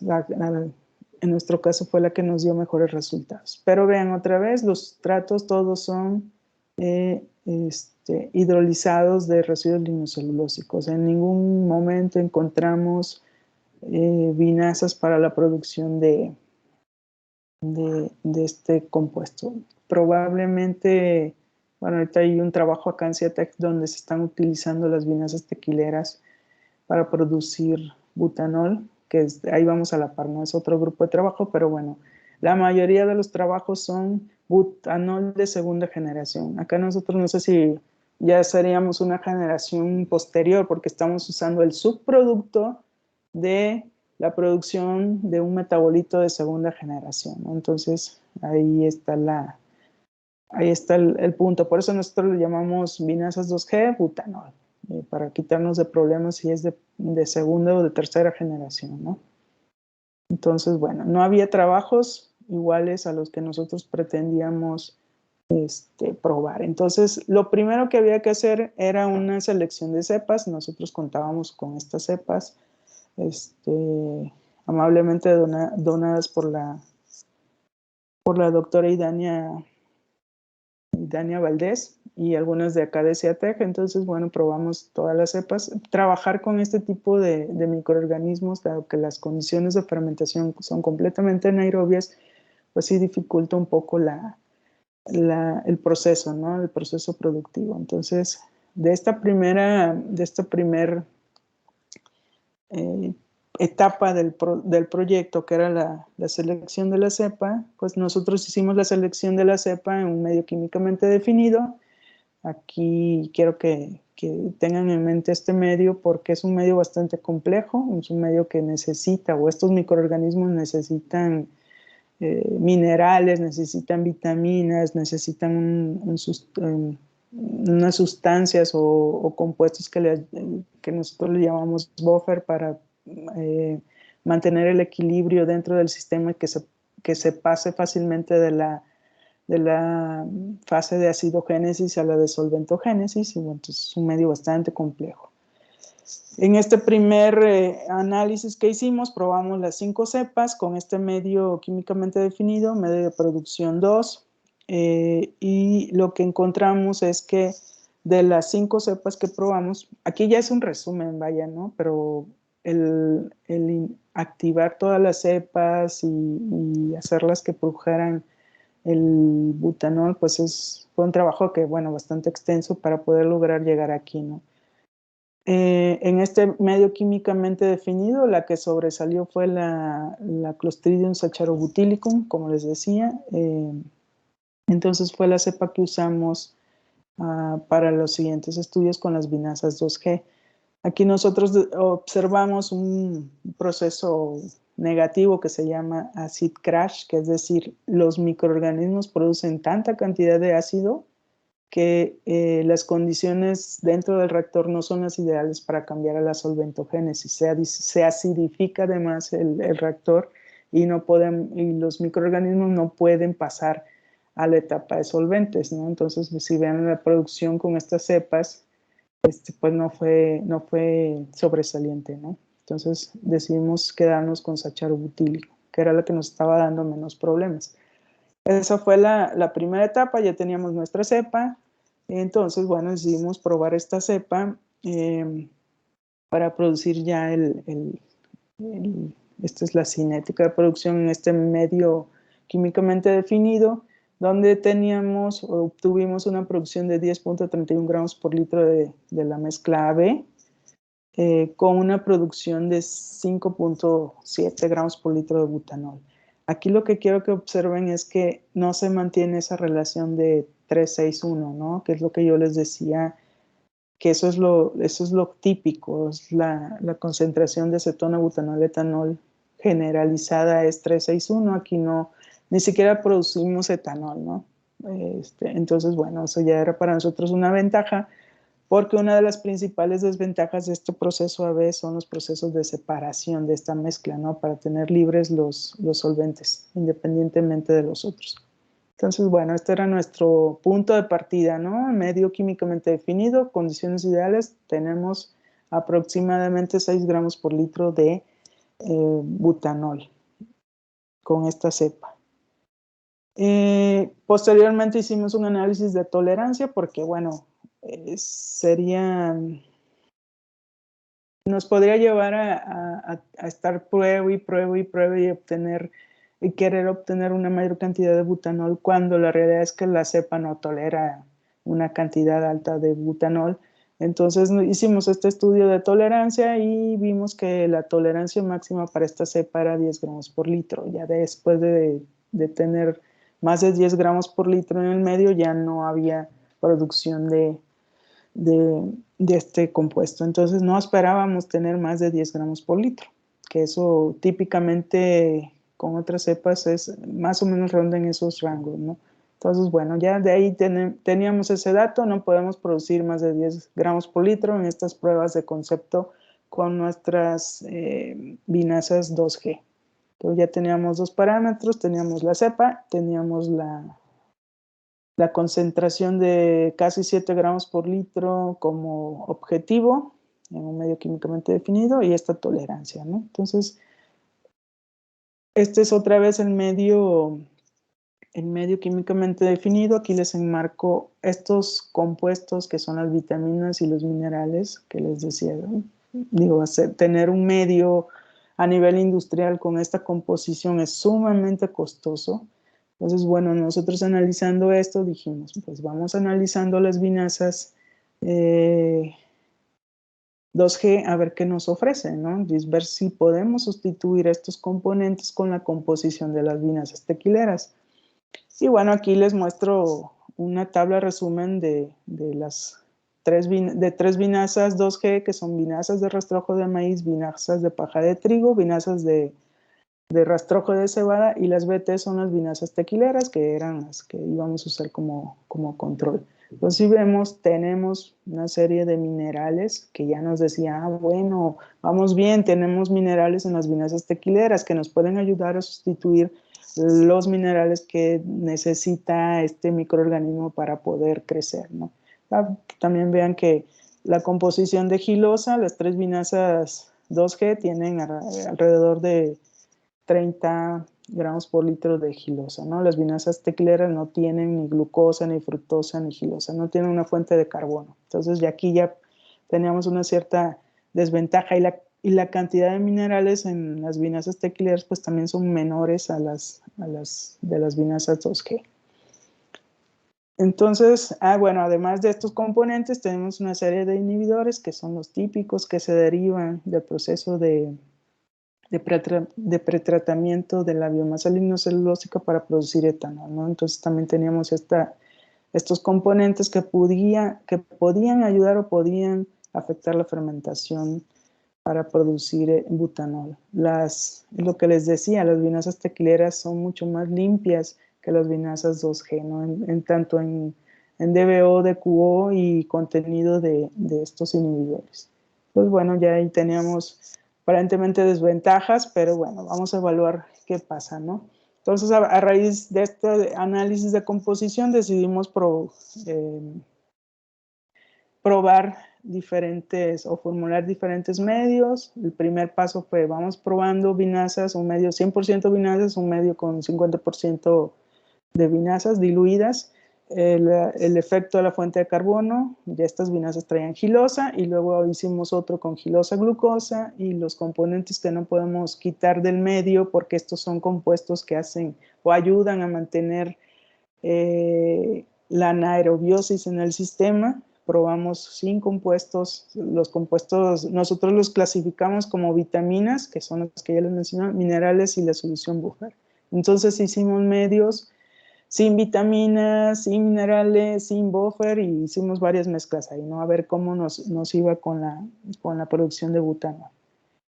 en nuestro caso fue la que nos dio mejores resultados. Pero vean otra vez, los tratos todos son hidrolizados de residuos lignocelulósicos. En ningún momento encontramos vinazas para la producción de este compuesto. Probablemente, bueno, ahorita hay un trabajo acá en CIATEC donde se están utilizando las vinazas tequileras para producir butanol, que ahí vamos a la par, no es otro grupo de trabajo, pero bueno, la mayoría de los trabajos son butanol de segunda generación. Acá nosotros no sé si ya seríamos una generación posterior porque estamos usando el subproducto de la producción de un metabolito de segunda generación, ¿no? Entonces ahí está el punto. Por eso nosotros le llamamos vinazas 2G butanol, para quitarnos de problemas si es de segunda o de tercera generación, ¿no? Entonces, bueno, no había trabajos iguales a los que nosotros pretendíamos probar. Entonces, lo primero que había que hacer era una selección de cepas. Nosotros contábamos con estas cepas, amablemente donadas por la doctora Idania Valdés y algunas de acá de CIATEC. Entonces, bueno, probamos todas las cepas. Trabajar con este tipo de microorganismos, dado que las condiciones de fermentación son completamente anaerobias, pues sí dificulta un poco el proceso, ¿no? El proceso productivo. Entonces, de esta primera etapa del proyecto, que era la selección de la cepa, pues nosotros hicimos la selección de la cepa en un medio químicamente definido. Aquí quiero que tengan en mente este medio porque es un medio bastante complejo, es un medio que necesita, o estos microorganismos necesitan minerales, necesitan vitaminas, necesitan unas sustancias o compuestos que nosotros le llamamos buffer para mantener el equilibrio dentro del sistema y que se pase fácilmente de la fase de acidogénesis a la de solventogénesis, y bueno, entonces es un medio bastante complejo. En este primer análisis que hicimos, probamos las 5 cepas con este medio químicamente definido, medio de producción 2, y lo que encontramos es que de las 5 cepas que probamos, aquí ya es un resumen, vaya, ¿no? Pero el activar todas las cepas y hacerlas que produjeran el butanol, pues fue un trabajo que, bueno, bastante extenso para poder lograr llegar aquí, ¿no? En este medio químicamente definido, la que sobresalió fue la Clostridium saccharobutylicum, como les decía. Entonces fue la cepa que usamos para los siguientes estudios con las vinazas 2G. Aquí nosotros observamos un proceso negativo que se llama acid crash, que es decir, los microorganismos producen tanta cantidad de ácido que las condiciones dentro del reactor no son las ideales para cambiar a la solventogénesis. Se acidifica además el reactor y los microorganismos no pueden pasar a la etapa de solventes, ¿no? Entonces, si vean la producción con estas cepas, pues no fue sobresaliente, ¿no? Entonces decidimos quedarnos con saccharobutílico, que era la que nos estaba dando menos problemas. Esa fue la primera etapa, ya teníamos nuestra cepa. Entonces, bueno, decidimos probar esta cepa para producir ya esta es la cinética de producción en este medio químicamente definido, donde obtuvimos una producción de 10.31 gramos por litro de la mezcla AB, con una producción de 5.7 gramos por litro de butanol. Aquí lo que quiero que observen es que no se mantiene esa relación de 3:6:1, ¿no? Que es lo que yo les decía, que eso es lo típico, es la concentración de cetona, butanol, etanol generalizada es 3:6:1. Aquí no, ni siquiera producimos etanol, ¿no? Entonces, bueno, eso ya era para nosotros una ventaja, porque una de las principales desventajas de este proceso AB son los procesos de separación de esta mezcla, ¿no? Para tener libres los solventes, independientemente de los otros. Entonces, bueno, este era nuestro punto de partida, ¿no? Medio químicamente definido, condiciones ideales, tenemos aproximadamente 6 gramos por litro de butanol. con esta cepa. Posteriormente hicimos un análisis de tolerancia porque, bueno, nos podría llevar a estar prueba y querer obtener una mayor cantidad de butanol cuando la realidad es que la cepa no tolera una cantidad alta de butanol. Entonces hicimos este estudio de tolerancia y vimos que la tolerancia máxima para esta cepa era 10 gramos por litro. Ya después de tener más de 10 gramos por litro en el medio ya no había producción de este compuesto. Entonces no esperábamos tener más de 10 gramos por litro, que eso típicamente con otras cepas es más o menos ronda en esos rangos, ¿no? Entonces, bueno, ya de ahí teníamos ese dato, no podemos producir más de 10 gramos por litro en estas pruebas de concepto con nuestras vinasas 2G. Entonces ya teníamos dos parámetros, teníamos la cepa, teníamos la concentración de casi 7 gramos por litro como objetivo en un medio químicamente definido y esta tolerancia, ¿no? Entonces, este es otra vez el medio químicamente definido. Aquí les enmarco estos compuestos que son las vitaminas y los minerales que les decía, ¿no? Digo, tener un medio a nivel industrial con esta composición es sumamente costoso. Entonces, bueno, nosotros analizando esto dijimos, pues vamos analizando las vinasas 2G a ver qué nos ofrecen, ¿no? Y ver si podemos sustituir estos componentes con la composición de las vinasas tequileras. Y bueno, aquí les muestro una tabla resumen de tres vinasas 2G, que son vinasas de rastrojo de maíz, vinasas de paja de trigo, vinasas de rastrojo de cebada, y las BT son las vinasas tequileras, que eran las que íbamos a usar como control. Entonces, si vemos, tenemos una serie de minerales que ya nos decía, bueno, vamos bien, tenemos minerales en las vinasas tequileras que nos pueden ayudar a sustituir los minerales que necesita este microorganismo para poder crecer, ¿no? También vean que la composición de gilosa, las tres vinasas 2G tienen alrededor de 30 gramos por litro de gilosa, ¿no? Las vinasas tequileras no tienen ni glucosa, ni fructosa, ni gilosa, no tienen una fuente de carbono. Entonces, ya aquí ya teníamos una cierta desventaja y la cantidad de minerales en las vinasas tequileras pues también son menores a las de las vinasas 2G. Entonces, bueno, además de estos componentes tenemos una serie de inhibidores que son los típicos que se derivan del proceso de pretratamiento de la biomasa lignocelulósica para producir etanol, ¿no? Entonces también teníamos estos componentes que podían ayudar o podían afectar la fermentación para producir butanol. Lo que les decía, las vinasas tequileras son mucho más limpias que las vinasas 2G, ¿no? Tanto en DBO, DQO y contenido de estos inhibidores. Pues bueno, ya ahí teníamos aparentemente desventajas, pero bueno, vamos a evaluar qué pasa, ¿no? Entonces, a raíz de este análisis de composición, decidimos probar diferentes o formular diferentes medios. El primer paso fue, vamos probando vinasas, un medio 100% vinasas, un medio con 50% de vinasas diluidas. El efecto de la fuente de carbono, ya estas vinasas traían gilosa y luego hicimos otro con gilosa glucosa y los componentes que no podemos quitar del medio porque estos son compuestos que hacen o ayudan a mantener la anaerobiosis en el sistema. Probamos 5 compuestos, los compuestos nosotros los clasificamos como vitaminas, que son las que ya les mencioné, minerales y la solución buffer. Entonces hicimos medios sin vitaminas, sin minerales, sin buffer y hicimos varias mezclas ahí, ¿no? A ver cómo nos iba con la producción de butano.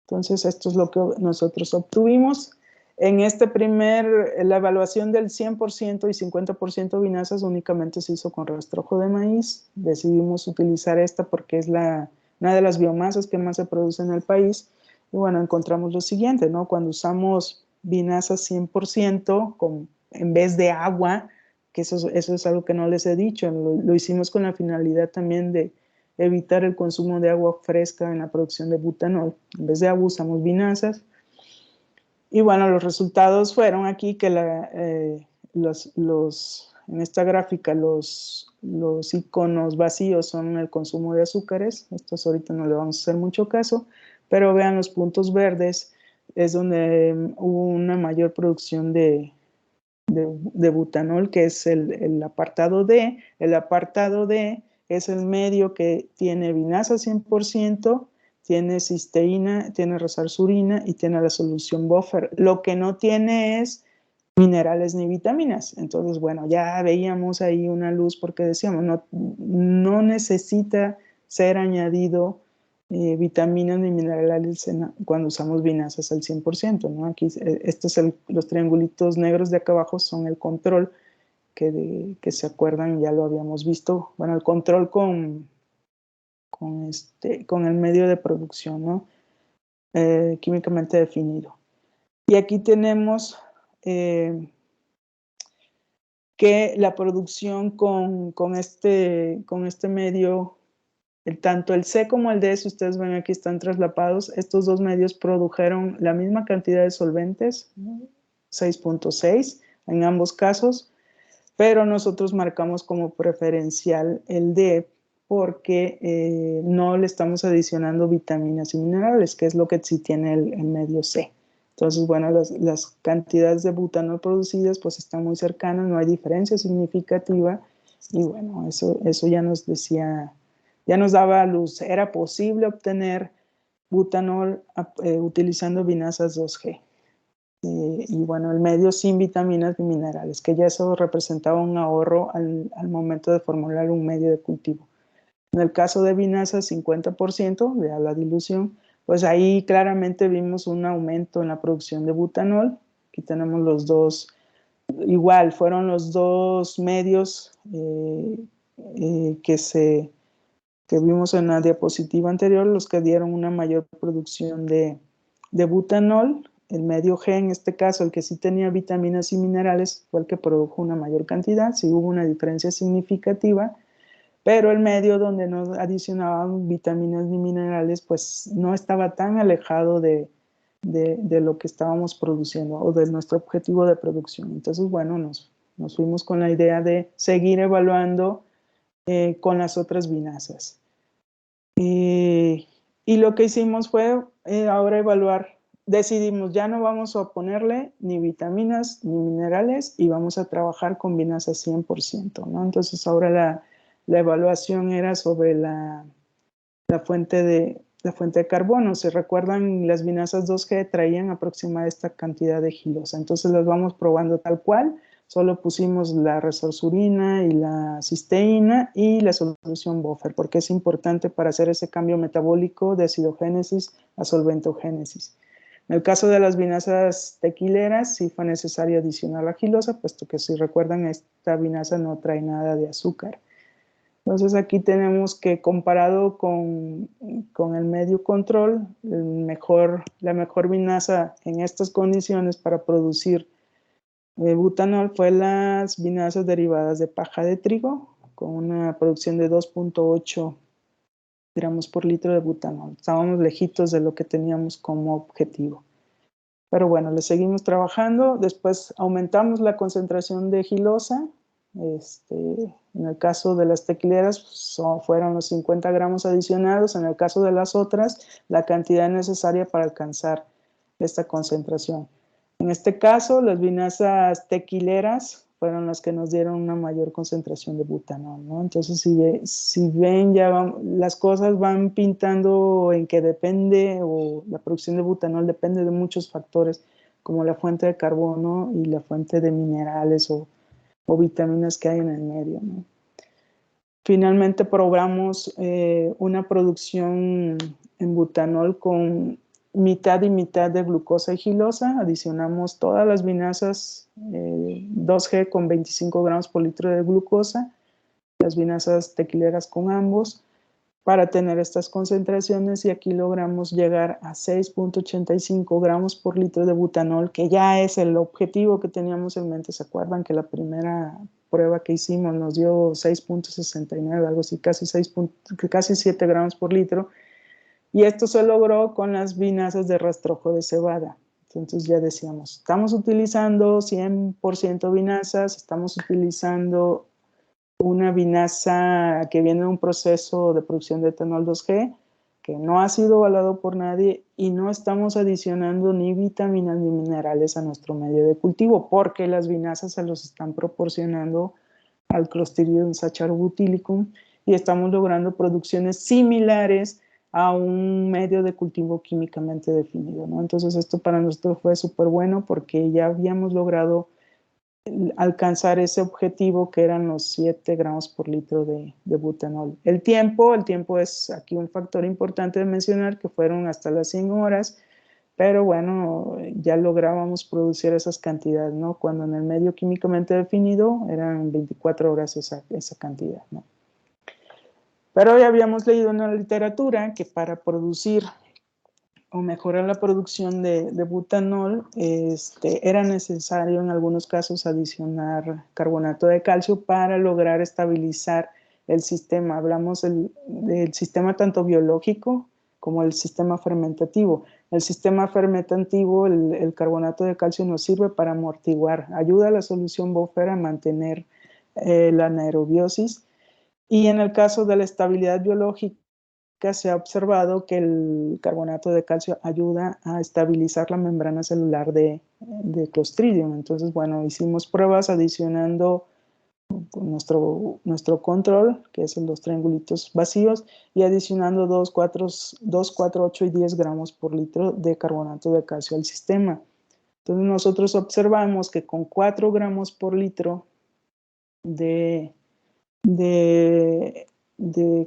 Entonces esto es lo que nosotros obtuvimos. En la evaluación del 100% y 50% vinasas únicamente se hizo con rastrojo de maíz. Decidimos utilizar esta porque es una de las biomasas que más se produce en el país. Y bueno, encontramos lo siguiente, ¿no? Cuando usamos vinasas 100% en vez de agua, que eso es algo que no les he dicho, lo hicimos con la finalidad también de evitar el consumo de agua fresca en la producción de butanol. En vez de agua usamos vinasas. Y bueno, los resultados fueron aquí que en esta gráfica los iconos vacíos son el consumo de azúcares. Estos ahorita no le vamos a hacer mucho caso, pero vean los puntos verdes, es donde hubo una mayor producción de butanol, que es el apartado D. El apartado D es el medio que tiene vinasa 100%, tiene cisteína, tiene resarsurina y tiene la solución buffer. Lo que no tiene es minerales ni vitaminas. Entonces, bueno, ya veíamos ahí una luz porque decíamos, no necesita ser añadido vitaminas ni minerales cuando usamos vinazas al 100%, ¿no? Aquí, los triangulitos negros de acá abajo son el control, que se acuerdan, ya lo habíamos visto. Bueno, el control con el medio de producción, ¿no? Químicamente definido. Y aquí tenemos que la producción con este medio, tanto el C como el D, si ustedes ven aquí están traslapados, estos dos medios produjeron la misma cantidad de solventes, 6.6 en ambos casos, pero nosotros marcamos como preferencial el D porque no le estamos adicionando vitaminas y minerales, que es lo que sí tiene el medio C. Entonces, bueno, las cantidades de butanol producidas pues están muy cercanas, no hay diferencia significativa y bueno, eso ya nos decía, ya nos daba luz. Era posible obtener butanol utilizando vinasas 2G. Y bueno, el medio sin vitaminas y minerales, que ya eso representaba un ahorro al momento de formular un medio de cultivo. En el caso de vinasa, 50% de la dilución, pues ahí claramente vimos un aumento en la producción de butanol. Aquí tenemos los dos, igual fueron los dos medios que vimos en la diapositiva anterior, los que dieron una mayor producción de butanol. El medio G, en este caso, el que sí tenía vitaminas y minerales, fue el que produjo una mayor cantidad, sí hubo una diferencia significativa, pero el medio donde no adicionaban vitaminas ni minerales, pues no estaba tan alejado de lo que estábamos produciendo o de nuestro objetivo de producción. Entonces, bueno, nos fuimos con la idea de seguir evaluando con las otras vinasas. Y lo que hicimos fue ahora evaluar, decidimos ya no vamos a ponerle ni vitaminas ni minerales y vamos a trabajar con vinasas 100%, ¿no? Entonces ahora la evaluación era sobre la fuente de carbono. Si recuerdan, las vinasas 2G traían aproximadamente esta cantidad de gilosa. Entonces las vamos probando tal cual. Solo pusimos la resarsurina y la cisteína y la solución buffer, porque es importante para hacer ese cambio metabólico de acidogénesis a solventogénesis. En el caso de las vinasas tequileras, sí fue necesario adicionar la gilosa, puesto que si recuerdan, esta vinasa no trae nada de azúcar. Entonces aquí tenemos que comparado con el medio control, la mejor vinasa en estas condiciones para producir butanol fue las vinasas derivadas de paja de trigo, con una producción de 2.8 gramos por litro de butanol. Estábamos lejitos de lo que teníamos como objetivo. Pero bueno, le seguimos trabajando. Después aumentamos la concentración de gilosa. En el caso de las tequileras fueron los 50 gramos adicionados. En el caso de las otras, la cantidad necesaria para alcanzar esta concentración. En este caso, las vinasas tequileras fueron las que nos dieron una mayor concentración de butanol, ¿no? Entonces, si ven, ya las cosas van pintando en que depende, o la producción de butanol depende de muchos factores, como la fuente de carbono y la fuente de minerales o vitaminas que hay en el medio, ¿no? Finalmente probamos una producción en butanol con mitad y mitad de glucosa y gilosa. Adicionamos todas las vinasas 2G con 25 gramos por litro de glucosa, las vinasas tequileras con ambos, para tener estas concentraciones, y aquí logramos llegar a 6.85 gramos por litro de butanol, que ya es el objetivo que teníamos en mente. ¿Se acuerdan que la primera prueba que hicimos nos dio 6.69, algo así, casi 7 gramos por litro? Y esto se logró con las vinasas de rastrojo de cebada. Entonces ya decíamos, estamos utilizando 100% vinazas, estamos utilizando una vinaza que viene de un proceso de producción de etanol 2G, que no ha sido avalado por nadie, y no estamos adicionando ni vitaminas ni minerales a nuestro medio de cultivo, porque las vinazas se los están proporcionando al Clostridium sacharobutylicum, y estamos logrando producciones similares a un medio de cultivo químicamente definido, ¿no? Entonces esto para nosotros fue súper bueno porque ya habíamos logrado alcanzar ese objetivo que eran los 7 gramos por litro de butanol. El tiempo es aquí un factor importante de mencionar, que fueron hasta las 100 horas, pero bueno, ya lográbamos producir esas cantidades, ¿no? Cuando en el medio químicamente definido eran 24 horas esa cantidad, ¿no? Pero ya habíamos leído en la literatura que para producir o mejorar la producción de butanol, era necesario en algunos casos adicionar carbonato de calcio para lograr estabilizar el sistema. Hablamos del sistema tanto biológico como el sistema fermentativo. El sistema fermentativo, el carbonato de calcio nos sirve para amortiguar, ayuda a la solución buffer a mantener la anaerobiosis. Y en el caso de la estabilidad biológica, se ha observado que el carbonato de calcio ayuda a estabilizar la membrana celular de Clostridium. Entonces, bueno, hicimos pruebas adicionando nuestro control, que es los triangulitos vacíos, y adicionando 2, 4, 8 y 10 gramos por litro de carbonato de calcio al sistema. Entonces, nosotros observamos que con 4 gramos por litro de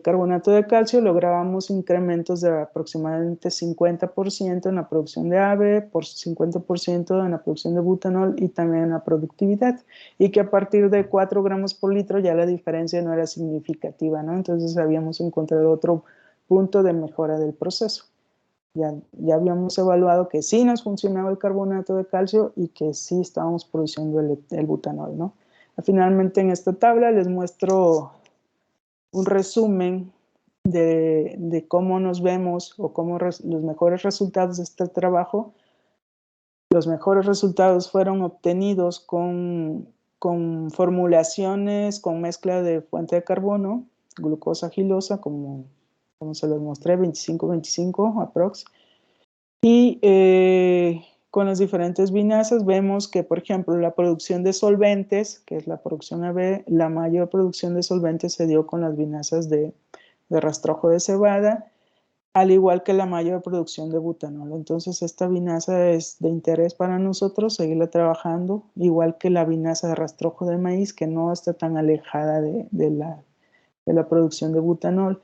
carbonato de calcio lográbamos incrementos de aproximadamente 50% en la producción de ave, por 50% en la producción de butanol y también en la productividad, y que a partir de 4 gramos por litro ya la diferencia no era significativa, ¿no? Entonces habíamos encontrado otro punto de mejora del proceso. Ya habíamos evaluado que sí nos funcionaba el carbonato de calcio y que sí estábamos produciendo el butanol, ¿no? Finalmente en esta tabla les muestro un resumen de cómo nos vemos o cómo los mejores resultados de este trabajo. Los mejores resultados fueron obtenidos con formulaciones con mezcla de fuente de carbono, glucosa gilosa, como se los mostré, 25-25 aprox. Y con las diferentes vinazas vemos que, por ejemplo, la producción de solventes, que es la producción AB, la mayor producción de solventes se dio con las vinazas de rastrojo de cebada, al igual que la mayor producción de butanol. Entonces, esta vinaza es de interés para nosotros seguirla trabajando, igual que la vinaza de rastrojo de maíz, que no está tan alejada de la producción de butanol.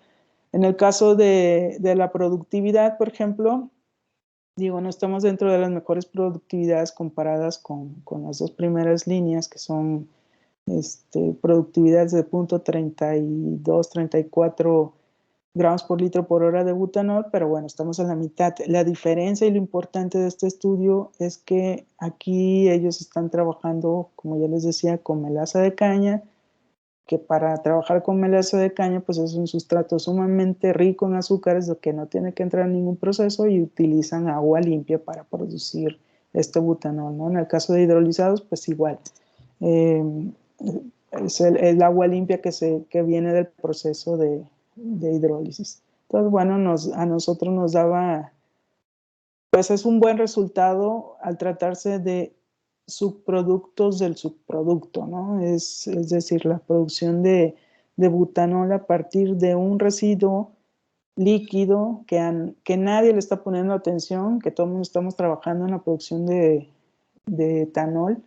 En el caso de la productividad, por ejemplo, no estamos dentro de las mejores productividades comparadas con las dos primeras líneas, que son productividades de 0.32, 34 gramos por litro por hora de butanol, pero bueno, estamos a la mitad. La diferencia y lo importante de este estudio es que aquí ellos están trabajando, como ya les decía, con melaza de caña, que para trabajar con melaza de caña pues es un sustrato sumamente rico en azúcares, lo que no tiene que entrar en ningún proceso, y utilizan agua limpia para producir este butanol, ¿no? En el caso de hidrolizados pues igual, es el agua limpia que viene del proceso de hidrólisis. Entonces bueno, a nosotros nos daba, pues es un buen resultado al tratarse de subproductos del subproducto, ¿no? Es decir, la producción de butanol a partir de un residuo líquido que nadie le está poniendo atención, que todo el mundo estamos trabajando en la producción de etanol,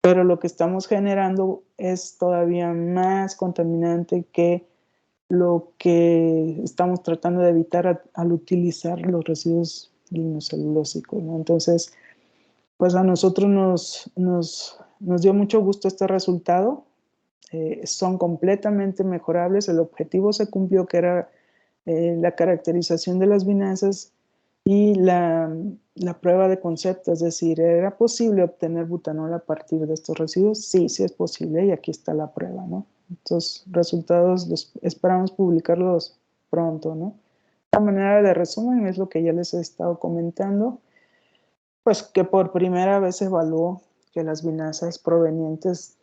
pero lo que estamos generando es todavía más contaminante que lo que estamos tratando de evitar al utilizar los residuos lignocelulósicos, ¿no? Entonces, pues a nosotros nos dio mucho gusto este resultado. Son completamente mejorables. El objetivo se cumplió, que era la caracterización de las vinazas y la prueba de concepto, es decir, ¿era posible obtener butanol a partir de estos residuos? Sí, sí es posible, y aquí está la prueba, ¿no? Estos resultados esperamos publicarlos pronto, ¿no? La manera de resumen es lo que ya les he estado comentando. pues que por primera vez se evaluó que las vinazas provenientes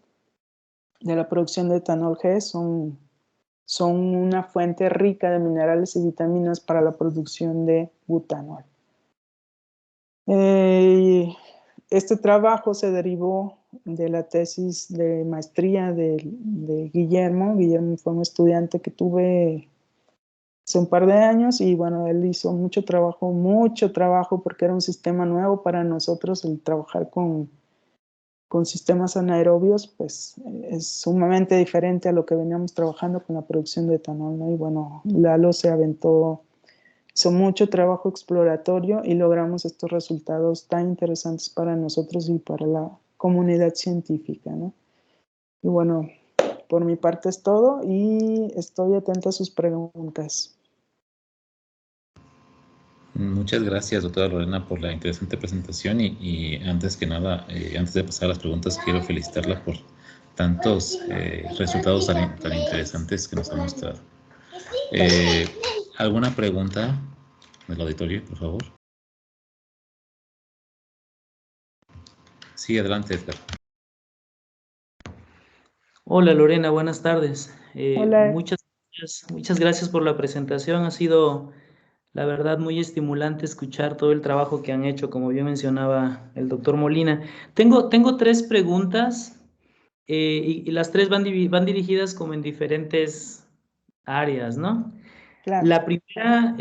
de la producción de etanol G son una fuente rica de minerales y vitaminas para la producción de butanol. Este trabajo se derivó de la tesis de maestría de Guillermo. Guillermo fue un estudiante que tuve hace un par de años y bueno, él hizo mucho trabajo porque era un sistema nuevo para nosotros. El trabajar con sistemas anaerobios pues es sumamente diferente a lo que veníamos trabajando con la producción de etanol, ¿no? Y bueno, Lalo se aventó, hizo mucho trabajo exploratorio y logramos estos resultados tan interesantes para nosotros y para la comunidad científica, ¿no? Y bueno, por mi parte es todo y estoy atenta a sus preguntas. Muchas gracias, doctora Lorena, por la interesante presentación y antes que nada, antes de pasar a las preguntas, quiero felicitarla por tantos resultados tan interesantes que nos ha mostrado. ¿Alguna pregunta del auditorio, por favor? Sí, adelante, Edgar. Hola Lorena, buenas tardes. Hola. Muchas gracias por la presentación. Ha sido, la verdad, muy estimulante escuchar todo el trabajo que han hecho, como bien mencionaba el doctor Molina. Tengo tres preguntas y las tres van dirigidas como en diferentes áreas, ¿no? Claro. La primera,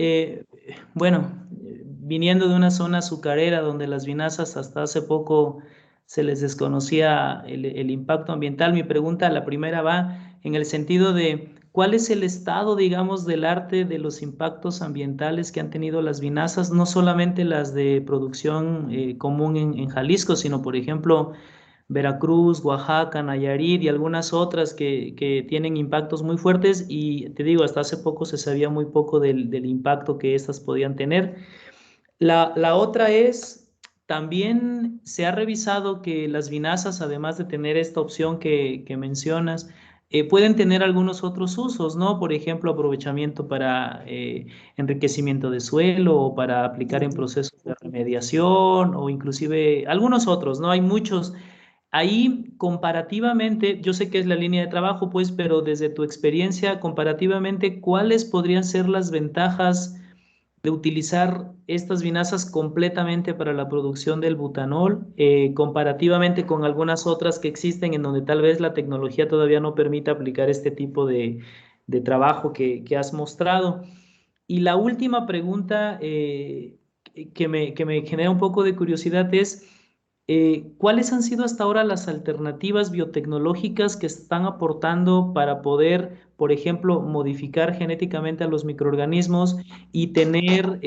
bueno, viniendo de una zona azucarera donde las vinazas hasta hace poco se les desconocía el impacto ambiental, mi pregunta, la primera va en el sentido de cuál es el estado, digamos, del arte de los impactos ambientales que han tenido las vinazas, no solamente las de producción común en Jalisco, sino, por ejemplo, Veracruz, Oaxaca, Nayarit y algunas otras que tienen impactos muy fuertes y te digo, hasta hace poco se sabía muy poco del impacto que estas podían tener. La otra es, también se ha revisado que las vinazas, además de tener esta opción que mencionas, pueden tener algunos otros usos, ¿no? Por ejemplo, aprovechamiento para enriquecimiento de suelo o para aplicar en procesos de remediación o inclusive algunos otros, ¿no? Hay muchos. Ahí, comparativamente, yo sé que es la línea de trabajo, pues, pero desde tu experiencia, comparativamente, ¿cuáles podrían ser las ventajas de utilizar estas vinazas completamente para la producción del butanol, comparativamente con algunas otras que existen en donde tal vez la tecnología todavía no permite aplicar este tipo de trabajo que has mostrado? Y la última pregunta que me genera un poco de curiosidad es, ¿cuáles han sido hasta ahora las alternativas biotecnológicas que están aportando para poder, por ejemplo, modificar genéticamente a los microorganismos y tener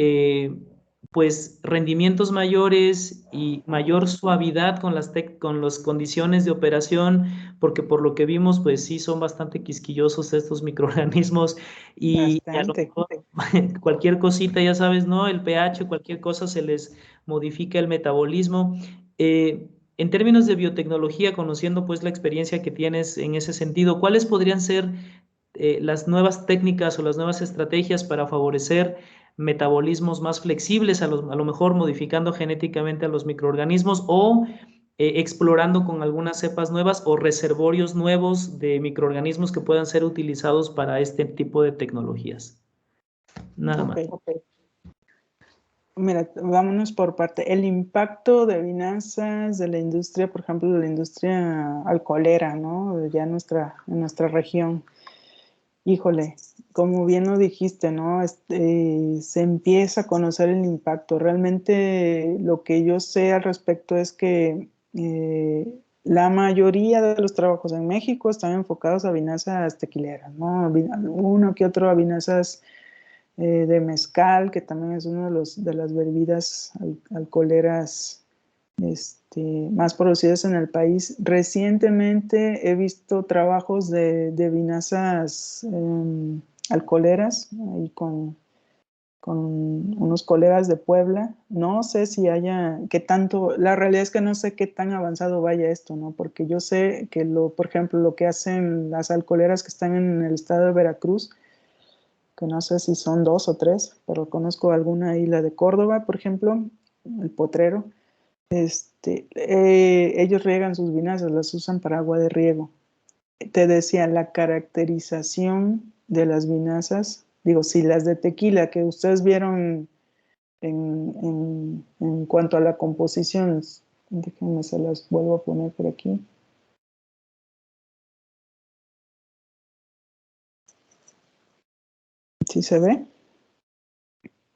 pues rendimientos mayores y mayor suavidad con las condiciones de operación? Porque por lo que vimos, pues sí son bastante quisquillosos estos microorganismos y a lo Bastante. mejor cualquier cosita, ya sabes, ¿no? El pH, cualquier cosa se les modifica el metabolismo. En términos de biotecnología, conociendo pues la experiencia que tienes en ese sentido, ¿cuáles podrían ser las nuevas técnicas o las nuevas estrategias para favorecer metabolismos más flexibles, a lo mejor modificando genéticamente a los microorganismos o explorando con algunas cepas nuevas o reservorios nuevos de microorganismos que puedan ser utilizados para este tipo de tecnologías? Nada más. Okay. Mira, vámonos por parte. El impacto de vinazas de la industria, por ejemplo, de la industria alcoholera, ¿no? Ya en nuestra región. Híjole, como bien lo dijiste, ¿no? Se empieza a conocer el impacto. Realmente lo que yo sé al respecto es que la mayoría de los trabajos en México están enfocados a vinazas tequileras, ¿no? Uno que otro a vinazas de mezcal, que también es una de las bebidas alcoholeras más producidas en el país. Recientemente he visto trabajos de vinazas alcoholeras ahí con unos colegas de Puebla. No sé si haya, qué tanto, la realidad es que no sé qué tan avanzado vaya esto, ¿no? Porque yo sé que, por ejemplo, lo que hacen las alcoholeras que están en el estado de Veracruz, que no sé si son 2 o 3, pero conozco alguna ahí, la de Córdoba, por ejemplo, el Potrero, Ellos riegan sus vinazas, las usan para agua de riego. Te decía, la caracterización de las vinazas, digo, si las de tequila que ustedes vieron en cuanto a la composición, déjenme se las vuelvo a poner por aquí. ¿Sí se ve?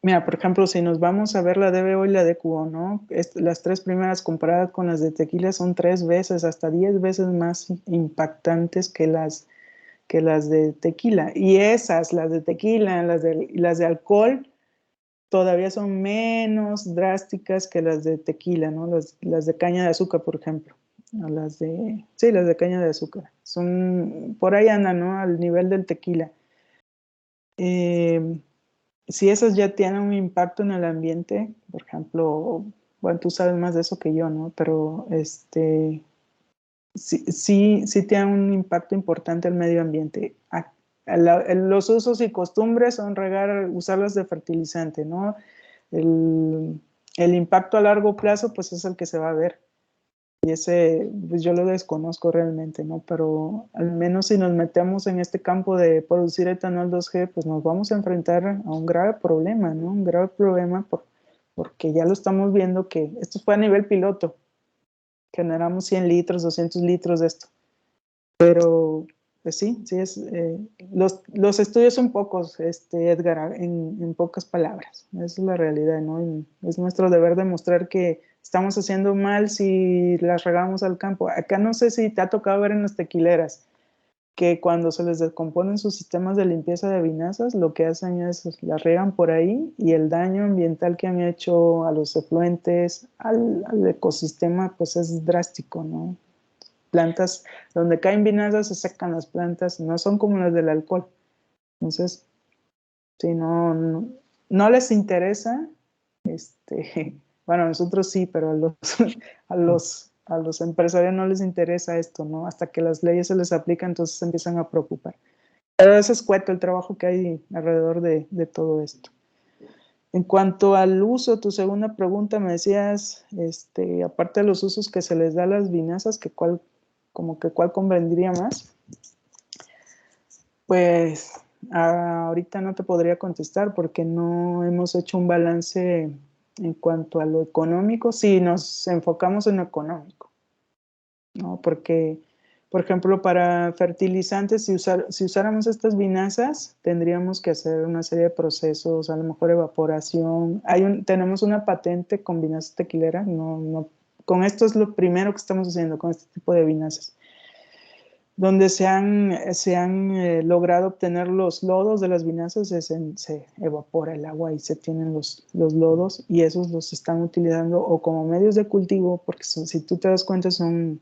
Mira, por ejemplo, si nos vamos a ver la de BO y la de QO, ¿no? Las tres primeras comparadas con las de tequila son 3 veces, hasta 10 veces más impactantes que las de tequila. Y esas, las de tequila, las de alcohol, todavía son menos drásticas que las de tequila, ¿no? Las de caña de azúcar, por ejemplo. Sí, las de caña de azúcar. Son, por ahí andan, ¿no? Al nivel del tequila. Si esas ya tienen un impacto en el ambiente, por ejemplo, bueno, tú sabes más de eso que yo, ¿no? Pero sí tienen un impacto importante al medio ambiente. Los usos y costumbres son usarlas de fertilizante, ¿no? El impacto a largo plazo, pues es el que se va a ver. Y ese, pues yo lo desconozco realmente, ¿no? Pero al menos si nos metemos en este campo de producir etanol 2G, pues nos vamos a enfrentar a un grave problema, ¿no? Un grave problema porque ya lo estamos viendo que esto fue a nivel piloto. Generamos 100 litros, 200 litros de esto. Pero, pues sí, los estudios son pocos, Edgar, en pocas palabras. Esa es la realidad, ¿no? Y es nuestro deber demostrar que estamos haciendo mal si las regamos al campo. Acá no sé si te ha tocado ver en las tequileras que cuando se les descomponen sus sistemas de limpieza de vinazas, lo que hacen es las riegan por ahí y el daño ambiental que han hecho a los efluentes, al ecosistema, pues es drástico, ¿no? Plantas, donde caen vinazas se secan las plantas, no son como las del alcohol. Entonces, si no les interesa, bueno, a nosotros sí, pero a los empresarios no les interesa esto, ¿no? Hasta que las leyes se les aplican, entonces se empiezan a preocupar. Pero eso es cuento el trabajo que hay alrededor de todo esto. En cuanto al uso, tu segunda pregunta me decías, aparte de los usos que se les da a las vinazas, cuál convendría más. Pues ahorita no te podría contestar porque no hemos hecho un balance en cuanto a lo económico, si nos enfocamos en lo económico, ¿no? Porque, por ejemplo, para fertilizantes, si usáramos estas vinazas, tendríamos que hacer una serie de procesos, a lo mejor evaporación. Tenemos una patente con vinazas tequileras, con esto es lo primero que estamos haciendo, con este tipo de vinazas, donde se han logrado obtener los lodos de las vinazas, se evapora el agua y se tienen los lodos y esos los están utilizando o como medios de cultivo, porque si tú te das cuenta son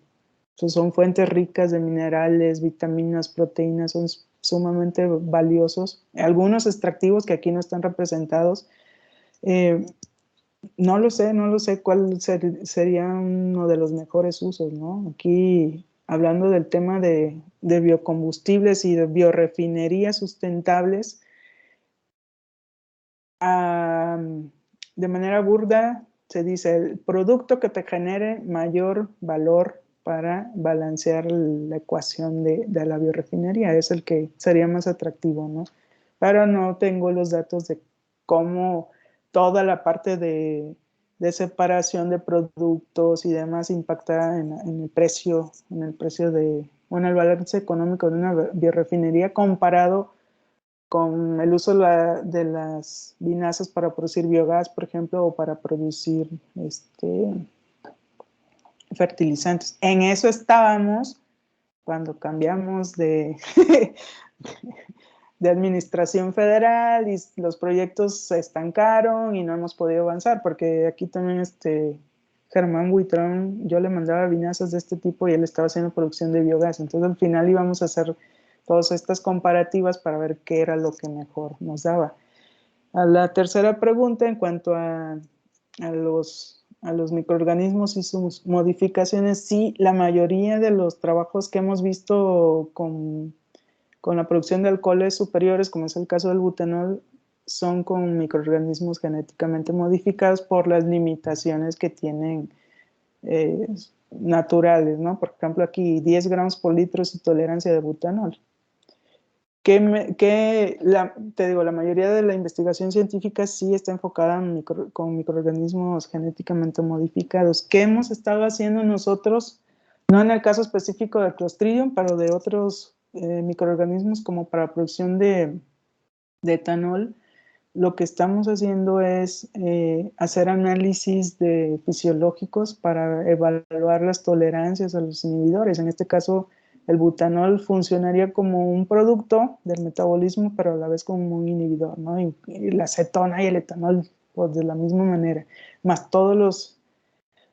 fuentes ricas de minerales, vitaminas, proteínas, son sumamente valiosos. Algunos extractivos que aquí no están representados, no lo sé cuál sería uno de los mejores usos, ¿no? Aquí, hablando del tema de biocombustibles y de biorefinerías sustentables, de manera burda se dice el producto que te genere mayor valor para balancear la ecuación de la biorefinería es el que sería más atractivo, ¿no? Pero no tengo los datos de cómo toda la parte de separación de productos y demás impacta en el precio el balance económico de una biorefinería comparado con el uso de las vinazas para producir biogás, por ejemplo, o para producir fertilizantes. En eso estábamos cuando cambiamos de administración federal y los proyectos se estancaron y no hemos podido avanzar, porque aquí también Germán Buitrón, yo le mandaba vinazas de este tipo y él estaba haciendo producción de biogás. Entonces al final íbamos a hacer todas estas comparativas para ver qué era lo que mejor nos daba. A la tercera pregunta, en cuanto a los microorganismos y sus modificaciones, sí, la mayoría de los trabajos que hemos visto con la producción de alcoholes superiores, como es el caso del butanol, son con microorganismos genéticamente modificados por las limitaciones que tienen naturales, ¿no? Por ejemplo, aquí 10 gramos por litro es su tolerancia de butanol. Te digo, la mayoría de la investigación científica sí está enfocada con microorganismos genéticamente modificados. ¿Qué hemos estado haciendo nosotros? No en el caso específico del Clostridium, pero de otros microorganismos como para producción de etanol. Lo que estamos haciendo es hacer análisis fisiológicos para evaluar las tolerancias a los inhibidores. En este caso, el butanol funcionaría como un producto del metabolismo, pero a la vez como un inhibidor, ¿no? Y la acetona y el etanol, pues de la misma manera, más todos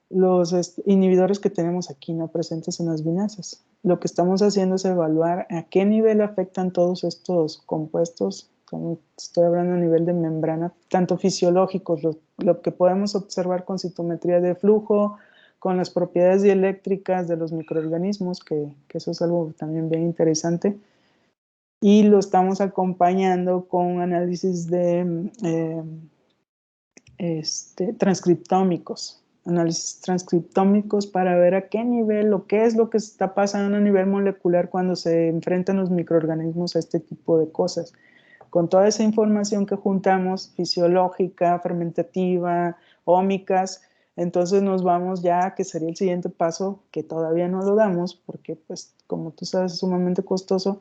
los inhibidores que tenemos aquí, ¿no? Presentes en las vinasas. Lo que estamos haciendo es evaluar a qué nivel afectan todos estos compuestos, como estoy hablando a nivel de membrana, tanto fisiológicos, lo que podemos observar con citometría de flujo, con las propiedades dieléctricas de los microorganismos, que eso es algo también bien interesante, y lo estamos acompañando con análisis de transcriptómicos, análisis transcriptómicos para ver a qué nivel o qué es lo que está pasando a nivel molecular cuando se enfrentan los microorganismos a este tipo de cosas. Con toda esa información que juntamos, fisiológica, fermentativa, ómicas, entonces nos vamos ya, que sería el siguiente paso, que todavía no lo damos, porque pues como tú sabes es sumamente costoso,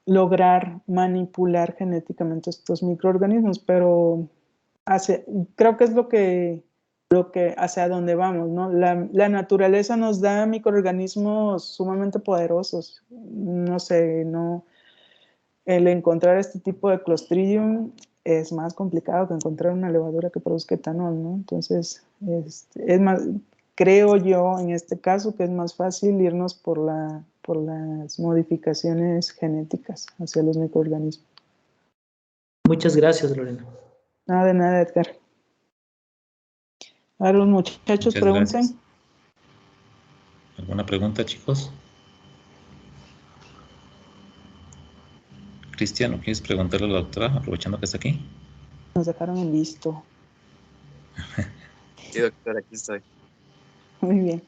lograr manipular genéticamente estos microorganismos, pero creo que es lo que hacia dónde vamos, ¿no? La naturaleza nos da microorganismos sumamente poderosos. No sé, el encontrar este tipo de Clostridium es más complicado que encontrar una levadura que produzca etanol, ¿no? Entonces, es más, creo yo en este caso que es más fácil irnos por las modificaciones genéticas hacia los microorganismos. Muchas gracias, Lorena. Nada de nada, Edgar. Ahora los muchachos Muchas preguntan. Gracias. ¿Alguna pregunta, chicos? Cristian, ¿no quieres preguntarle a la doctora, aprovechando que está aquí? Nos dejaron en visto. Sí, doctora, aquí estoy. Muy bien.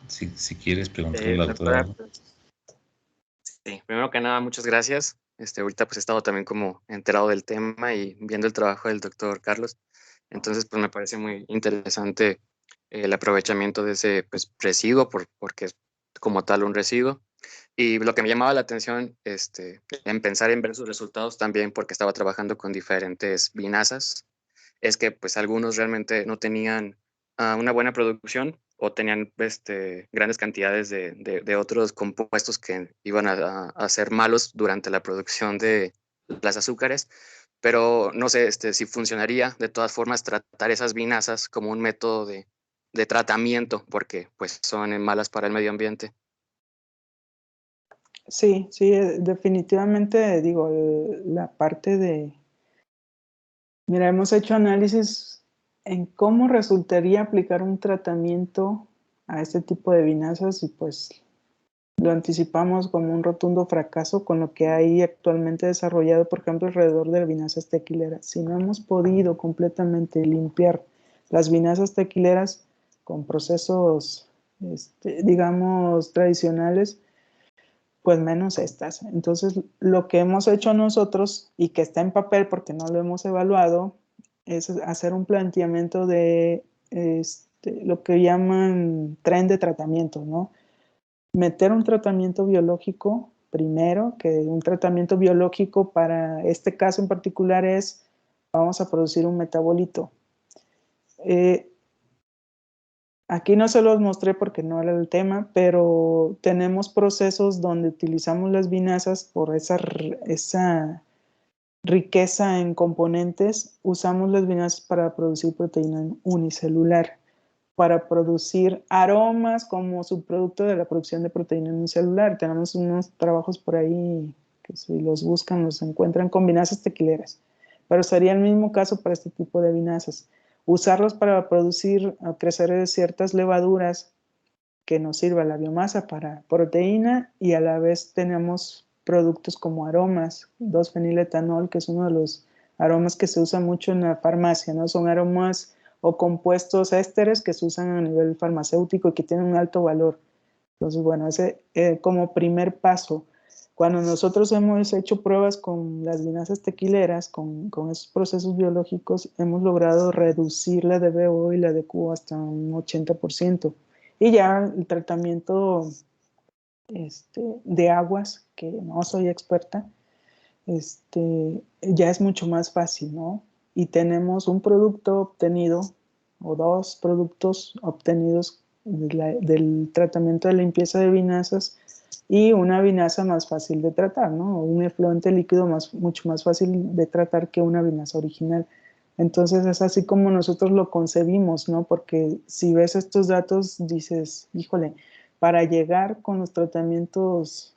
Si quieres preguntarle a la doctora. Pues, sí, primero que nada, muchas gracias. Ahorita pues he estado también como enterado del tema y viendo el trabajo del doctor Carlos. Entonces, pues me parece muy interesante el aprovechamiento de ese pues, residuo, porque es como tal un residuo. Y lo que me llamaba la atención, en pensar en ver sus resultados también, porque estaba trabajando con diferentes vinazas, es que pues algunos realmente no tenían una buena producción o tenían grandes cantidades de otros compuestos que iban a ser malos durante la producción de las azúcares, pero no sé si funcionaría de todas formas tratar esas vinazas como un método de tratamiento, porque pues son malas para el medio ambiente. Sí, definitivamente digo, la parte de... Mira, hemos hecho análisis en cómo resultaría aplicar un tratamiento a este tipo de vinazas y pues lo anticipamos como un rotundo fracaso con lo que hay actualmente desarrollado, por ejemplo, alrededor de vinazas tequileras. Si no hemos podido completamente limpiar las vinazas tequileras con procesos, digamos, tradicionales, pues menos estas. Entonces, lo que hemos hecho nosotros y que está en papel porque no lo hemos evaluado, es hacer un planteamiento de lo que llaman tren de tratamiento, ¿no? Meter un tratamiento biológico primero, que un tratamiento biológico para este caso en particular es, vamos a producir un metabolito. Aquí no se los mostré porque no era el tema, pero tenemos procesos donde utilizamos las vinazas por esa riqueza en componentes. Usamos las vinazas para producir proteína unicelular, para producir aromas como subproducto de la producción de proteína unicelular. Tenemos unos trabajos por ahí que si los buscan los encuentran con vinazas tequileras, pero sería el mismo caso para este tipo de vinazas. Usarlos para producir o crecer ciertas levaduras que nos sirva la biomasa para proteína y a la vez tenemos productos como aromas, 2-feniletanol, que es uno de los aromas que se usa mucho en la farmacia, ¿no? Son aromas o compuestos ésteres que se usan a nivel farmacéutico y que tienen un alto valor. Entonces, bueno, ese como primer paso. Cuando nosotros hemos hecho pruebas con las vinazas tequileras, con esos procesos biológicos, hemos logrado reducir la DBO y la DQ hasta un 80%. Y ya el tratamiento de aguas, que no soy experta, ya es mucho más fácil, ¿no? Y tenemos un producto obtenido, o dos productos obtenidos del tratamiento de limpieza de vinazas y una vinaza más fácil de tratar, ¿no? Un efluente líquido mucho más fácil de tratar que una vinaza original. Entonces es así como nosotros lo concebimos, ¿no? Porque si ves estos datos dices, híjole, para llegar con los tratamientos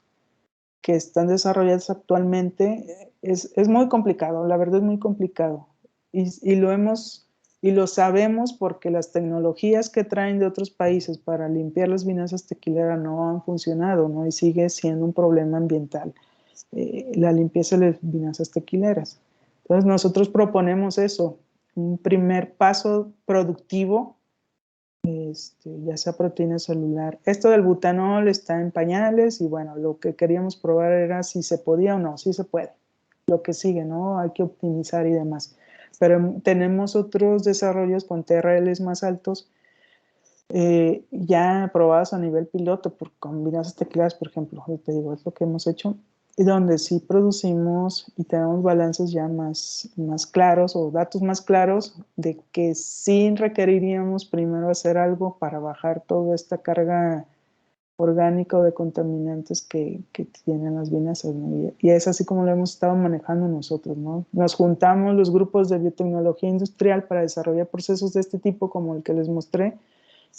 que están desarrollados actualmente es muy complicado, la verdad es muy complicado. Y lo sabemos porque las tecnologías que traen de otros países para limpiar las vinazas tequileras no han funcionado, ¿no? Y sigue siendo un problema ambiental, la limpieza de las vinazas tequileras. Entonces nosotros proponemos eso, un primer paso productivo, ya sea proteína celular. Esto del butanol está en pañales y bueno, lo que queríamos probar era si se podía o no, si se puede. Lo que sigue, ¿no? Hay que optimizar y demás. Pero tenemos otros desarrollos con TRLs más altos, ya probados a nivel piloto, con vinazas tequileras, por ejemplo, te digo, es lo que hemos hecho, y donde sí producimos y tenemos balances ya más claros o datos más claros de que sí requeriríamos primero hacer algo para bajar toda esta carga orgánica o de contaminantes que tienen las vinazas, ¿no? Y es así como lo hemos estado manejando nosotros, ¿no? Nos juntamos los grupos de biotecnología industrial para desarrollar procesos de este tipo como el que les mostré,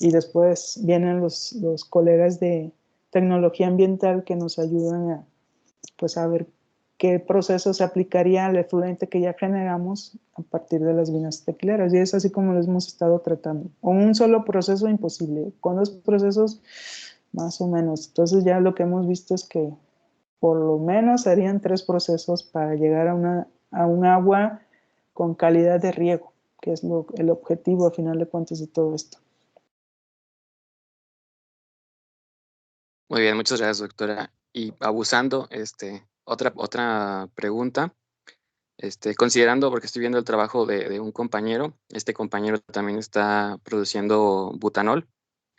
y después vienen los colegas de tecnología ambiental que nos ayudan a ver qué proceso se aplicaría al efluente que ya generamos a partir de las vinazas tequileras. Y es así como lo hemos estado tratando. Con un solo proceso imposible, con dos procesos más o menos. Entonces ya lo que hemos visto es que por lo menos serían 3 procesos para llegar a un agua con calidad de riego, que es el objetivo a final de cuentas de todo esto. Muy bien, muchas gracias, doctora. Y abusando, otra pregunta, considerando, porque estoy viendo el trabajo de un compañero, este compañero también está produciendo butanol,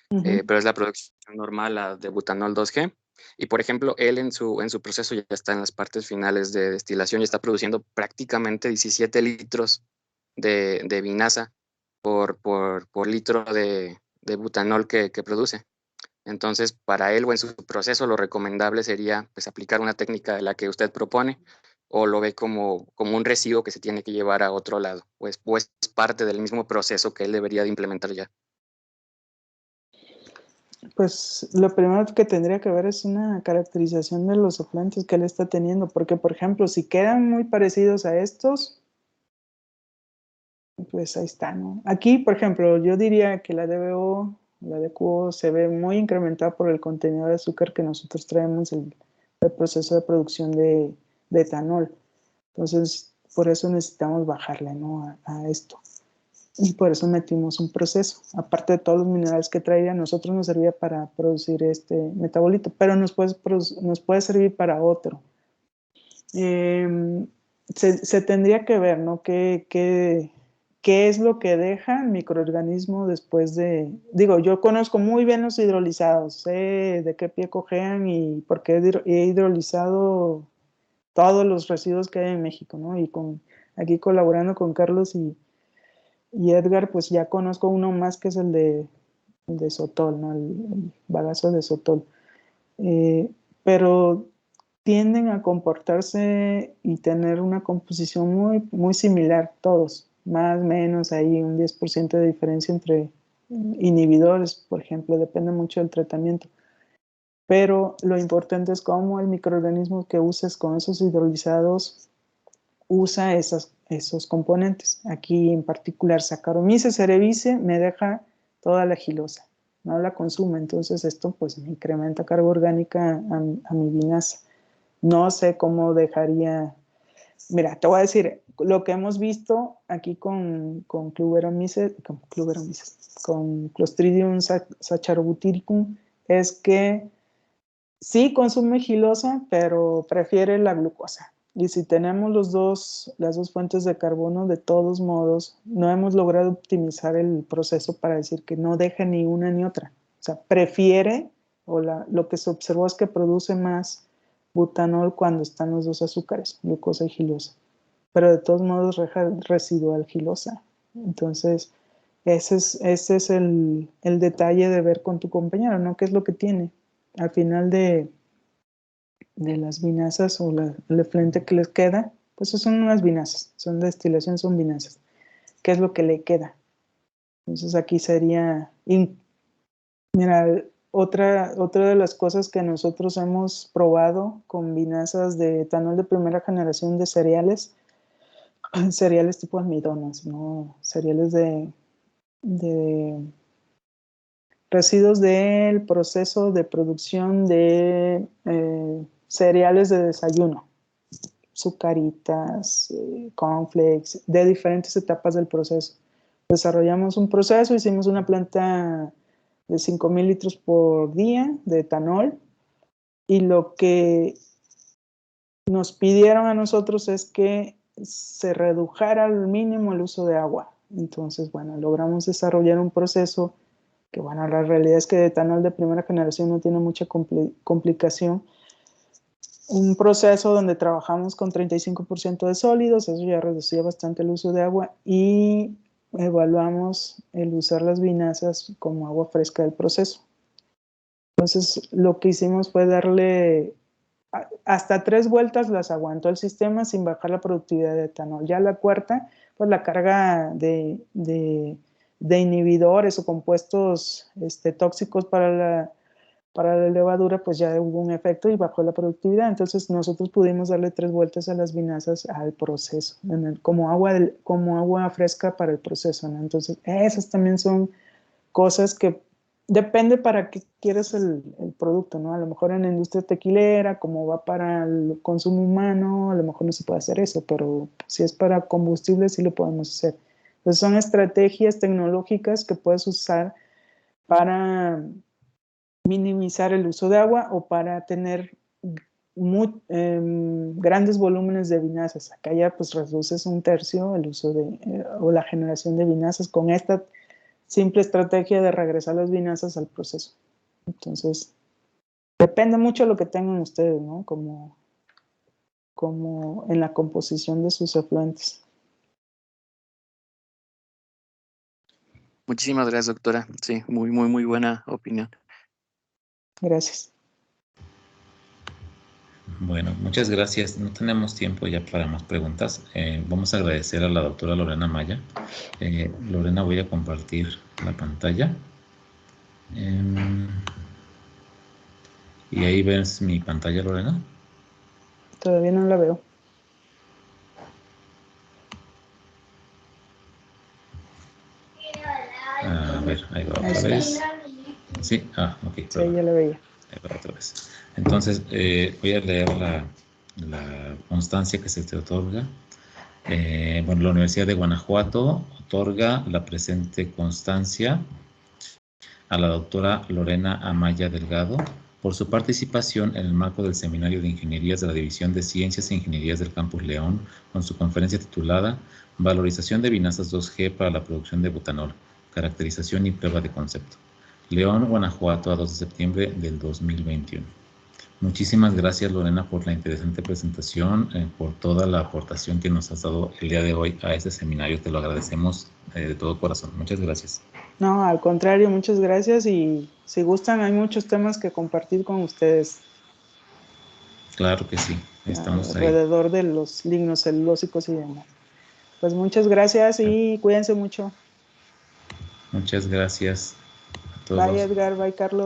pero es la producción normal de butanol 2G. Y, por ejemplo, él en su proceso ya está en las partes finales de destilación y está produciendo prácticamente 17 litros de vinaza por litro de butanol que produce. Entonces, para él o en su proceso, lo recomendable sería pues, aplicar una técnica de la que usted propone, o lo ve como un residuo que se tiene que llevar a otro lado, o es parte del mismo proceso que él debería de implementar ya. Pues lo primero que tendría que ver es una caracterización de los efluentes que él está teniendo, porque por ejemplo, si quedan muy parecidos a estos, pues ahí está, ¿no? Aquí, por ejemplo, yo diría que la DBO, la DQO se ve muy incrementada por el contenido de azúcar que nosotros traemos el proceso de producción de etanol. Entonces, por eso necesitamos bajarle, ¿no? a esto. Y por eso metimos un proceso. Aparte de todos los minerales que traía, a nosotros nos servía para producir este metabolito, pero nos puede servir para otro. Se tendría que ver, ¿no? ¿Qué es lo que deja el microorganismo después de... Digo, yo conozco muy bien los hidrolizados, sé de qué pie cojean y porque he hidrolizado todos los residuos que hay en México, ¿no? Y aquí colaborando con Carlos y Edgar, pues ya conozco uno más que es el de Sotol, ¿no? El bagazo de Sotol. Pero tienden a comportarse y tener una composición muy, muy similar, todos, más o menos ahí un 10% de diferencia entre inhibidores, por ejemplo, depende mucho del tratamiento. Pero lo importante es cómo el microorganismo que uses con esos hidrolizados usa esos componentes. Aquí en particular Saccharomyces cerevisiae me deja toda la gilosa, no la consume, entonces esto pues me incrementa carga orgánica a mi vinaza. No sé cómo dejaría Mira, te voy a decir, lo que hemos visto aquí con Clostridium sacharobutylicum es que sí consume gilosa, pero prefiere la glucosa. Y si tenemos las dos fuentes de carbono, de todos modos, no hemos logrado optimizar el proceso para decir que no deje ni una ni otra. O sea, prefiere, lo que se observó es que produce más butanol cuando están los dos azúcares, glucosa y gilosa. Pero de todos modos deja residual gilosa. Entonces, ese es el detalle de ver con tu compañero, ¿no? ¿Qué es lo que tiene? Al final de las vinazas o el efluente que les queda, pues son unas vinazas, son de destilación, son vinazas. ¿Qué es lo que le queda? Entonces aquí sería, mira, otra de las cosas que nosotros hemos probado con vinazas de etanol de primera generación de cereales tipo almidones, ¿no? Cereales de residuos del proceso de producción de cereales de desayuno, sucaritas, cornflakes, de diferentes etapas del proceso. Desarrollamos un proceso, hicimos una planta de 5,000 litros por día de etanol y lo que nos pidieron a nosotros es que se redujera al mínimo el uso de agua. Entonces, bueno, logramos desarrollar un proceso que, bueno, la realidad es que el etanol de primera generación no tiene mucha complicación. Un proceso donde trabajamos con 35% de sólidos, eso ya reducía bastante el uso de agua, y evaluamos el usar las vinazas como agua fresca del proceso. Entonces, lo que hicimos fue darle hasta 3 vueltas, las aguantó el sistema sin bajar la productividad de etanol. Ya la cuarta, pues la carga de inhibidores o compuestos tóxicos para la levadura, pues ya hubo un efecto y bajó la productividad. Entonces nosotros pudimos darle 3 vueltas a las vinazas al proceso, como agua fresca para el proceso, ¿no? Entonces esas también son cosas que depende para qué quieres el producto, ¿no? A lo mejor en la industria tequilera, como va para el consumo humano, a lo mejor no se puede hacer eso, pero si es para combustible sí lo podemos hacer. Entonces son estrategias tecnológicas que puedes usar para minimizar el uso de agua o para tener grandes volúmenes de vinazas. Acá ya pues reduces 1/3 el uso o la generación de vinazas con esta simple estrategia de regresar las vinazas al proceso. Entonces, depende mucho de lo que tengan ustedes, ¿no? Como en la composición de sus efluentes. Muchísimas gracias, doctora. Sí, muy, muy, muy buena opinión. Gracias. Bueno, muchas gracias. No tenemos tiempo ya para más preguntas. Vamos a agradecer a la doctora Lorena Maya. Lorena, voy a compartir la pantalla. Y ahí ves mi pantalla, Lorena. Todavía no la veo. A ver, ahí va otra vez. Sí, ok. Sí, ya la veía. Ahí va otra vez. Entonces, voy a leer la constancia que se te otorga. Bueno, la Universidad de Guanajuato otorga la presente constancia a la doctora Lorena Amaya Delgado por su participación en el marco del Seminario de Ingenierías de la División de Ciencias e Ingenierías del Campus León con su conferencia titulada Valorización de vinazas 2G para la producción de butanol, caracterización y prueba de concepto. León, Guanajuato, a 2 de septiembre del 2021. Muchísimas gracias, Lorena, por la interesante presentación, por toda la aportación que nos has dado el día de hoy a este seminario. Te lo agradecemos de todo corazón. Muchas gracias. No, al contrario, muchas gracias, y si gustan hay muchos temas que compartir con ustedes. Claro que sí, estamos alrededor de los lignocelulósicos y demás. Pues muchas gracias y cuídense mucho. Muchas gracias a todos. Bye Edgar, bye Carlos.